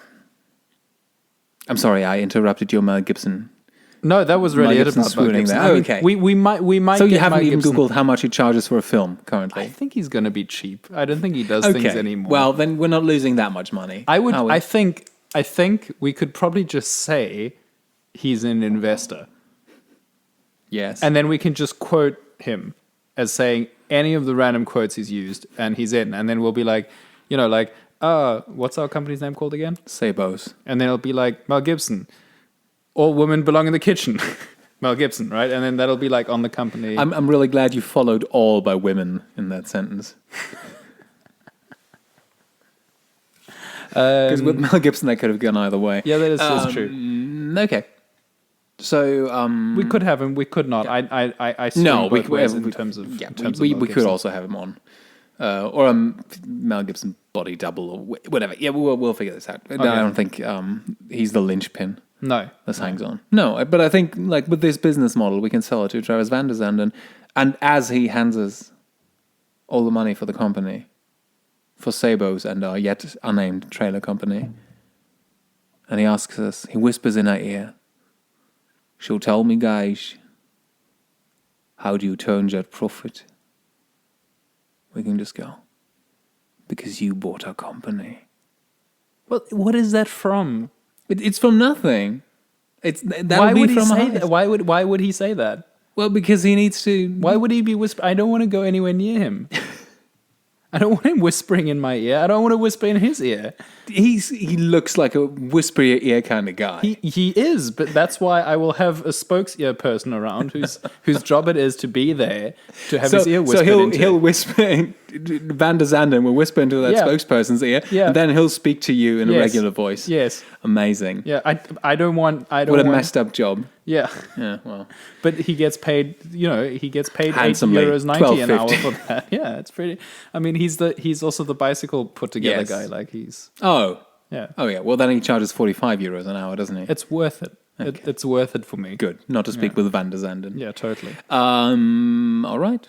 I'm sorry, I interrupted your Mel Gibson. No, that was really it about Mel Gibson. I mean, okay. We might. So you haven't even Googled how much he charges for a film currently? I think he's going to be cheap. I don't think he does things anymore. Well, then we're not losing that much money. I think we could probably just say he's an investor. Yes. And then we can just quote him as saying any of the random quotes he's used, and he's in. And then we'll be like, what's our company's name called again? Sabos. And then it'll be like, Mel Gibson. All women belong in the kitchen. Mel Gibson, right? And then that'll be like on the company. I'm really glad you followed all by women in that sentence. Because with Mel Gibson, that could have gone either way. Yeah, that is true. Okay. So we could have him. We could not. Yeah. I no. We could in terms of we could also have him on, or a Mel Gibson body double or whatever. Yeah, we'll figure this out. Okay. I don't think he's the linchpin. No, this hangs on. No, but I think like with this business model, we can sell it to Travis VanderZanden, and as he hands us all the money for the company, for Sabos and our yet unnamed trailer company, And he asks us, he whispers in our ear, "So tell me, guys, how do you turn that profit?" We can just go, "Because you bought our company." What is that from? It's from nothing. Why would he say that? Why would he say that? Well, because he needs to. Why would he be whispering? I don't want to go anywhere near him. I don't want him whispering in my ear. I don't want to whisper in his ear. He looks like a whisper your ear kind of guy. He is, but that's why I will have a spokes ear person around whose job it is to be there to have his ear whispered into. So he'll whisper. VanderZanden will whisper into that spokesperson's ear, and then he'll speak to you in a regular voice. Yes, amazing. Yeah, I don't want. What a messed up job. Yeah, yeah. Well, but he gets paid. He gets paid handsomely, €8.90 an hour for that. Yeah, it's pretty. I mean, he's also the bicycle put together guy. Like he's. Oh. Yeah. Oh yeah. Well, then he charges €45 an hour, doesn't he? It's worth it. Okay. It's worth it for me. Good. Not to speak with VanderZanden. Yeah, totally. All right.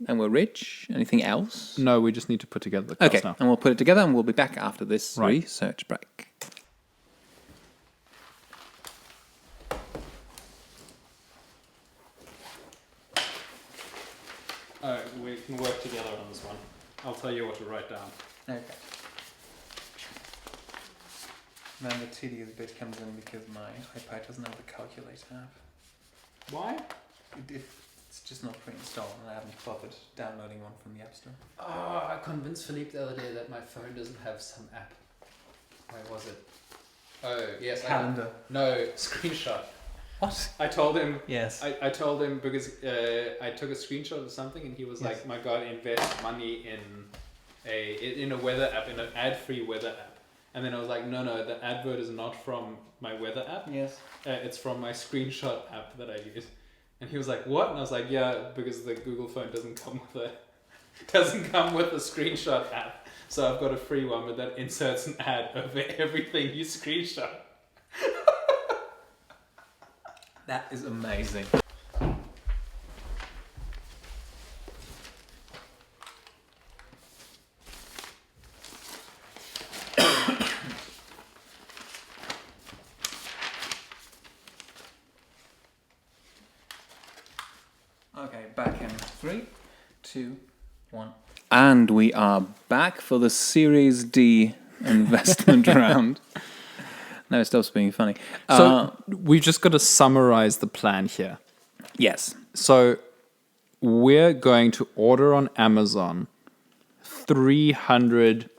And we're rich. Anything else? No, we just need to put together the cast now. And we'll put it together, and we'll be back after this research break. We can work together on this one. I'll tell you what to write down. Okay. Then the tedious bit comes in because my iPad doesn't have the calculator app. Why? It's just not pre-installed, and I haven't bothered downloading one from the App Store. Oh, I convinced Philippe the other day that my phone doesn't have some app. Where was it? Oh, yes. Calendar. No, screenshot. What? I told him. Yes. I told him because I took a screenshot of something, and he was like, "My God, invest money in a weather app, in an ad-free weather app." And then I was like, no, the advert is not from my weather app. Yes. It's from my screenshot app that I use. And he was like, what? And I was like, yeah, because the Google phone doesn't come with a screenshot app. So I've got a free one, but that inserts an ad over everything you screenshot. That is amazing. Okay, back in 3, 2, 1. And we are back for the Series D investment round. No, it stops being funny. So we've just got to summarize the plan here. Yes. So we're going to order on Amazon 300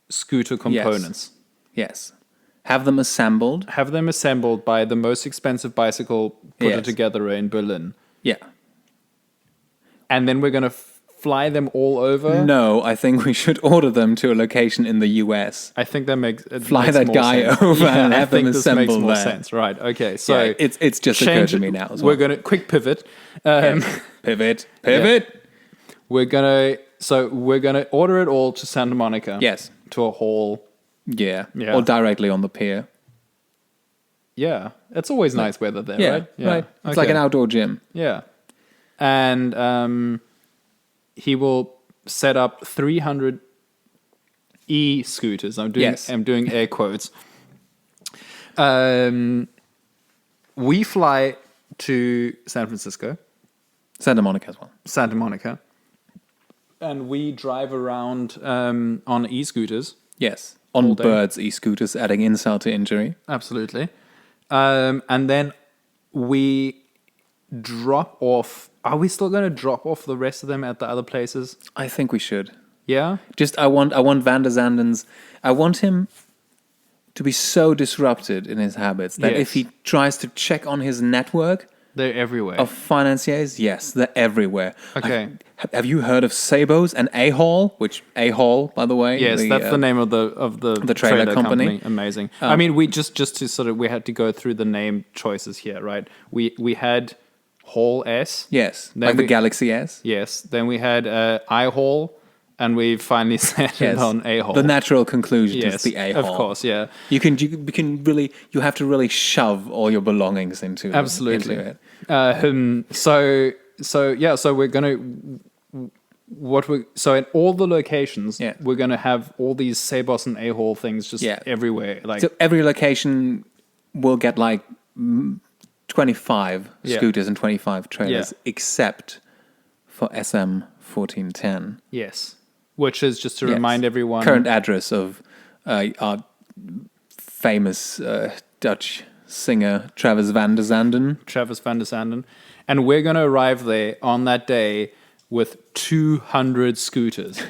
scooter components. Yes. Have them assembled. Have them assembled by the most expensive bicycle putter together in Berlin. Yeah. And then we're going to fly them all over. No, I think we should order them to a location in the US. I think that makes fly that guy sense. over and have them assembled makes more there. sense. Right. Okay. So yeah, it's just occurred to me now as well. We're going to quick pivot. Pivot. Yeah. We're going to order it all to Santa Monica. Yes. To a hall. Yeah. Or directly on the pier. Yeah. It's always nice weather there, right? Yeah. Right. It's like an outdoor gym. Yeah. And he will set up 300 e-scooters. I'm doing air quotes. We fly to San Francisco. Santa Monica as well. Santa Monica. And we drive around on e-scooters. Yes. On birds e-scooters, adding insult to injury. Absolutely. And then we drop off. Are we still going to drop off the rest of them at the other places? I think we should. Yeah? Just, I want VanderZanden's... I want him to be so disrupted in his habits that if he tries to check on his network... They're everywhere. Of financiers, yes, they're everywhere. Okay. Have you heard of Sabos and A-Hall? Which A-Hall, by the way. Yes, that's the name of the trailer company. Amazing. I mean, we just to sort of we had to go through the name choices here, right? We had Hall S. Yes, like the Galaxy S. Yes. Then we had I-Hall, and we finally settled on A-Hall. The natural conclusion is the A-Hall. Of course, yeah. You have to really shove all your belongings into Absolutely. it. So we're so at all the locations, Yeah. we're gonna have all these Sabos and A-hole things just everywhere. Like So every location will get like 25 Yeah. scooters and 25 trailers, Yeah. except for SM 1410. yes, which is just to Yes. remind everyone. Current address of our famous Dutch singer Travis VanderZanden. Travis VanderZanden, and we're going to arrive there on that day with 200 scooters.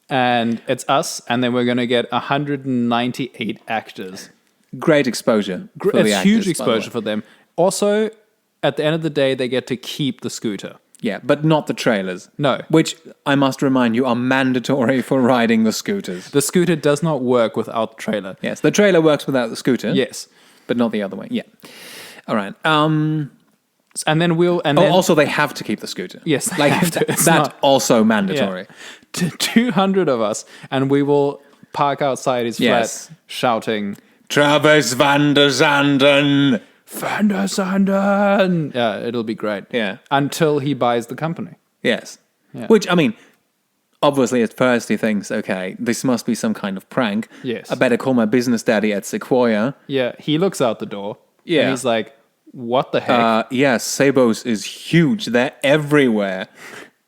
And it's us, and then we're going to get 198 actors. Great exposure. For the It's actors, huge by the exposure way. for them. Also, at the end of the day, they get to keep the scooter. Yeah, but not the trailers. No. Which, I must remind you, are mandatory for riding the scooters. The scooter does not work without the trailer. Yes, the trailer works without the scooter. Yes. But not the other way. Yeah. All right. And then Also, they have to keep the scooter. Yes, they like have to. It's that's not- also mandatory. 200 of us, and we will park outside his Yes. flat shouting, Travis VanderZanden. VanderZanden! Yeah, it'll be great. Yeah. Until he buys the company. Yes. Yeah. Which, I mean, obviously at first he thinks, okay, this must be some kind of prank. Yes. I better call my business daddy at Sequoia. Yeah, he looks out the door. Yeah. And he's like, what the heck? Yes, Sabos is huge. They're everywhere.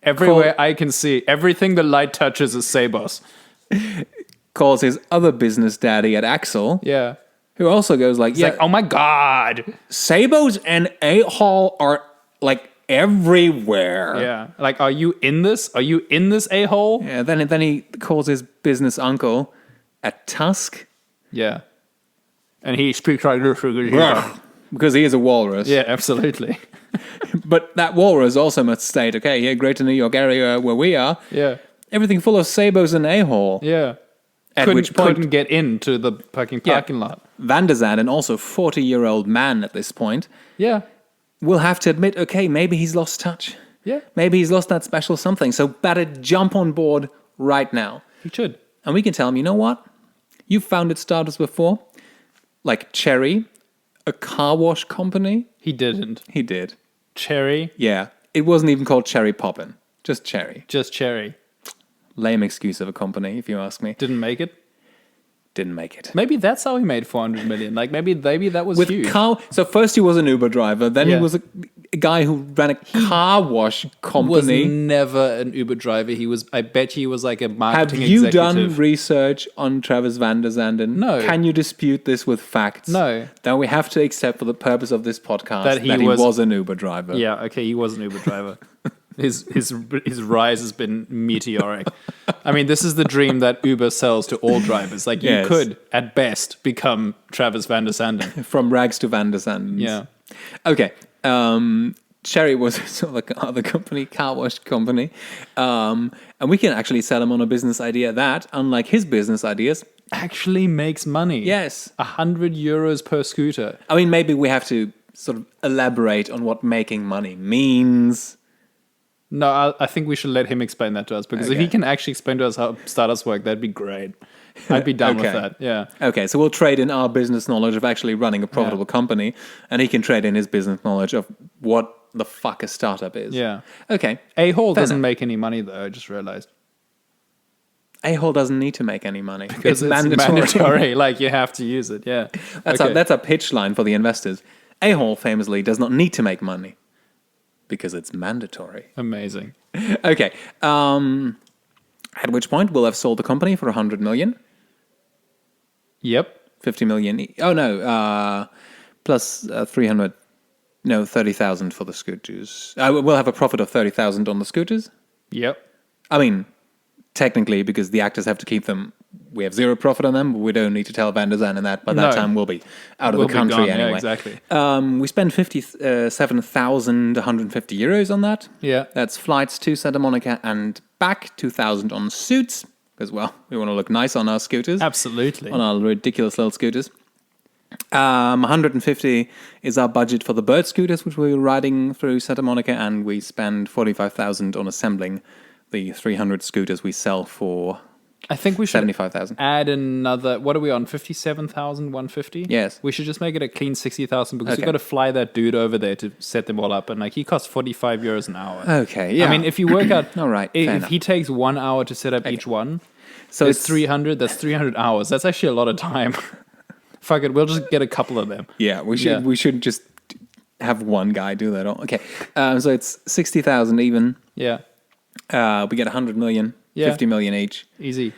Everywhere I can see, everything the light touches is Sabos. Calls his other business daddy at Axel, Yeah. who also goes like, He's like, oh my God. Sabos and A-Hall are like everywhere. Yeah. Like, are you in this? Are you in this a-hole? Yeah, then he calls his business uncle at Tusk. Yeah. And he speaks like this. Because he is a walrus. Yeah, absolutely. But that walrus also must state, okay, here, Greater New York area where we are, Yeah. everything full of Sabos and A-Hole. Yeah. At which point, couldn't get into the parking lot. VanderZanden, also 40-year-old man at this point, Yeah. will have to admit, okay, maybe he's lost touch. Yeah. Maybe he's lost that special something. So better jump on board right now. He should. And we can tell him, you know what? You've founded startups before, like Cherry, a car wash company. He didn't. He did. Cherry. Yeah. It wasn't even called Cherry Poppin'. Just Cherry. Just Cherry. Lame excuse of a company, if you ask me. Didn't make it. Didn't make it. Maybe that's how he made 400 million. Like maybe that was With huge. so first he was an Uber driver, then he Yeah. was a guy who ran a car wash was company. never an Uber driver. I bet he was like a Have marketing you executive. done research on Travis VanderZanden? No. Can you dispute this with facts? No. Then we have to accept for the purpose of this podcast That that he he was- was an Uber driver. Yeah, okay, he was an Uber driver. His rise has been meteoric. I mean, this is the dream that Uber sells to all drivers. Like, you Yes. could, at best, become Travis VanderZanden. From rags to VanderZandens. Yeah. Okay. Cherry was sort of like another company, car wash company. And we can actually sell him on a business idea that, unlike his business ideas, Actually makes money. yes. 100 euros per scooter. I mean, maybe we have to sort of elaborate on what making money means. No, I think we should let him explain that to us, because if he Okay. can actually explain to us how startups work, that'd be great. I'd be down with Okay. that. Yeah. Okay, so we'll trade in our business knowledge of actually running a profitable company, and he can trade in his business knowledge of what the fuck a startup is. Yeah. Okay. A-hole Fair doesn't enough. make any money, though, I just realized. A-hole doesn't need to make any money. Because it's mandatory. Like, you have to use it, yeah. That's a pitch line for the investors. A-hole famously does not need to make money because it's mandatory. Amazing. Okay. At which point we'll have sold the company for 100 million. Yep. 50 million. Plus 300. No, 30,000 for the scooters. We'll have a profit of 30,000 on the scooters. Yep. I mean, technically, because the actors have to keep them, we have zero profit on them. But we don't need to tell VanderZanden that. By that No. time, we'll be out of We'll the be country gone, anyway. yeah, exactly. We spend 57,150 euros on that. Yeah. That's flights to Santa Monica and back. 2,000 on suits, because, well, we want to look nice on our scooters. Absolutely. On our ridiculous little scooters. 150 is our budget for the bird scooters, which we were riding through Santa Monica, and we spend 45,000 on assembling the 300 scooters we sell for I think we should 75,000. add another. What are we on? 57,150. Yes. We should just make it a clean 60,000 because Okay. we've got to fly that dude over there to set them all up, and like he costs 45 euros an hour. Okay, yeah. I mean, if you work out, All right, fair if enough. he takes 1 hour to set up each one, So it's 300. That's 300 hours. That's actually a lot of time. Fuck it, we'll just get a couple of them. Yeah, we should Yeah. we should just have one guy do that. Okay, so it's 60,000 even. Yeah, We get 100 million, Yeah. 50 million each. easy.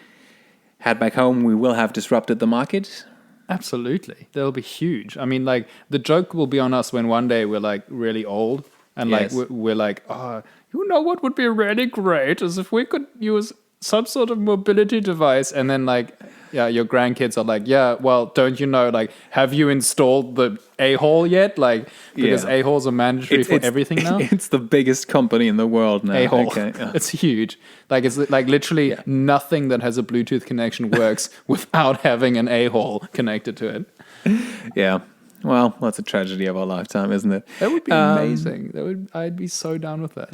Head back home. We will have disrupted the market. Absolutely, they'll be huge. I mean, like the joke will be on us when one day we're like really old and like Yes. we're like, oh, you know what would be really great is if we could use some sort of mobility device, and then like, yeah, your grandkids are like, yeah, well, don't you know, like, have you installed the a-hole yet? Like, because Yeah. a-holes are mandatory for everything now. It's the biggest company in the world now. A-hole. Okay, yeah. It's huge. Like it's like literally nothing that has a Bluetooth connection works without having an a-hole connected to it. Yeah. Well, that's a tragedy of our lifetime, isn't it? That would be amazing. I'd be so down with that.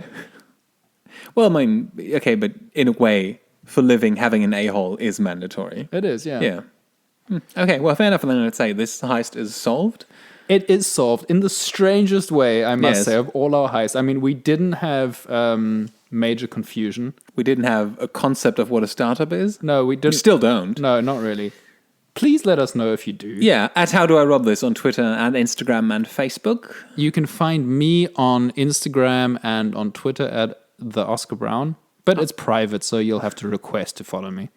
Well, I mean, okay, but in a way, for living, having an a-hole is mandatory. It is, yeah. Yeah. Okay, well, fair enough. And then let's say this heist is solved. It is solved in the strangest way, I must Yes. say, of all our heists. I mean, we didn't have major confusion. We didn't have a concept of what a startup is. No, we You didn't. still don't. No, not really. Please let us know if you do. Yeah, at How Do I Rob This on Twitter and Instagram and Facebook. You can find me on Instagram and on Twitter at the Oscar Brown, but it's private, so you'll have to request to follow me.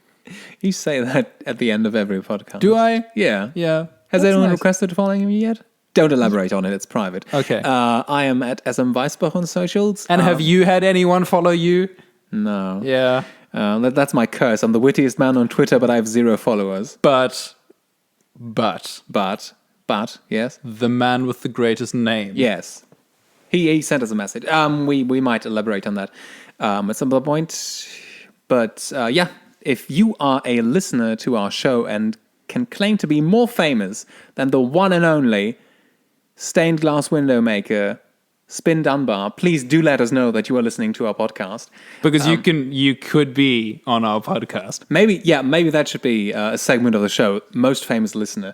You say that at the end of every podcast. Do I? Yeah. Yeah. Has That's anyone nice. requested to follow me yet? Don't elaborate on it. It's private. Okay. I am at SM Weisbach on socials. And have you had anyone follow you? No. Yeah. That's my curse. I'm the wittiest man on Twitter, but I have 0 followers. But But, yes. the man with the greatest name. Yes. He sent us a message. We might elaborate on that at some other point. But yeah, if you are a listener to our show and can claim to be more famous than the one and only stained glass window maker Spin Dunbar, please do let us know that you are listening to our podcast. Because you could be on our podcast. Maybe that should be a segment of the show, most famous listener.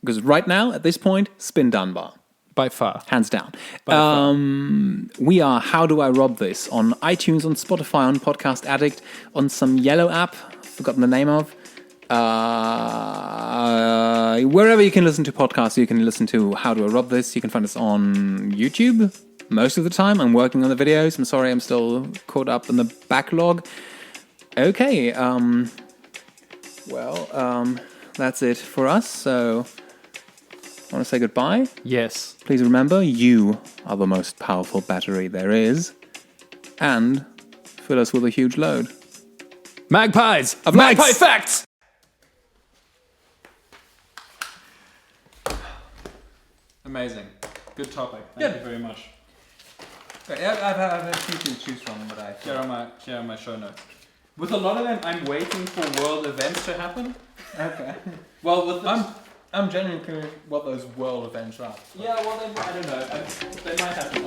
Because right now, at this point, Spin Dunbar. By far. Hands down. By far. We are How Do I Rob This on iTunes, on Spotify, on Podcast Addict, on some yellow app, forgotten the name of. Wherever you can listen to podcasts, you can listen to How Do I Rob This. You can find us on YouTube most of the time. I'm working on the videos. I'm sorry, I'm still caught up in the backlog. Okay, that's it for us. So I want to say goodbye. Yes. Please remember, you are the most powerful battery there is. And fill us with a huge load. Magpies Of Magpie mags. facts. Amazing. Good topic. Thank you very much. I've had a few to choose from, but I... Share on my show notes. With a lot of them, I'm waiting for world events to happen. Okay. Well, with this, I'm genuinely curious what those world events are. yeah, well, then, I don't know. They might happen.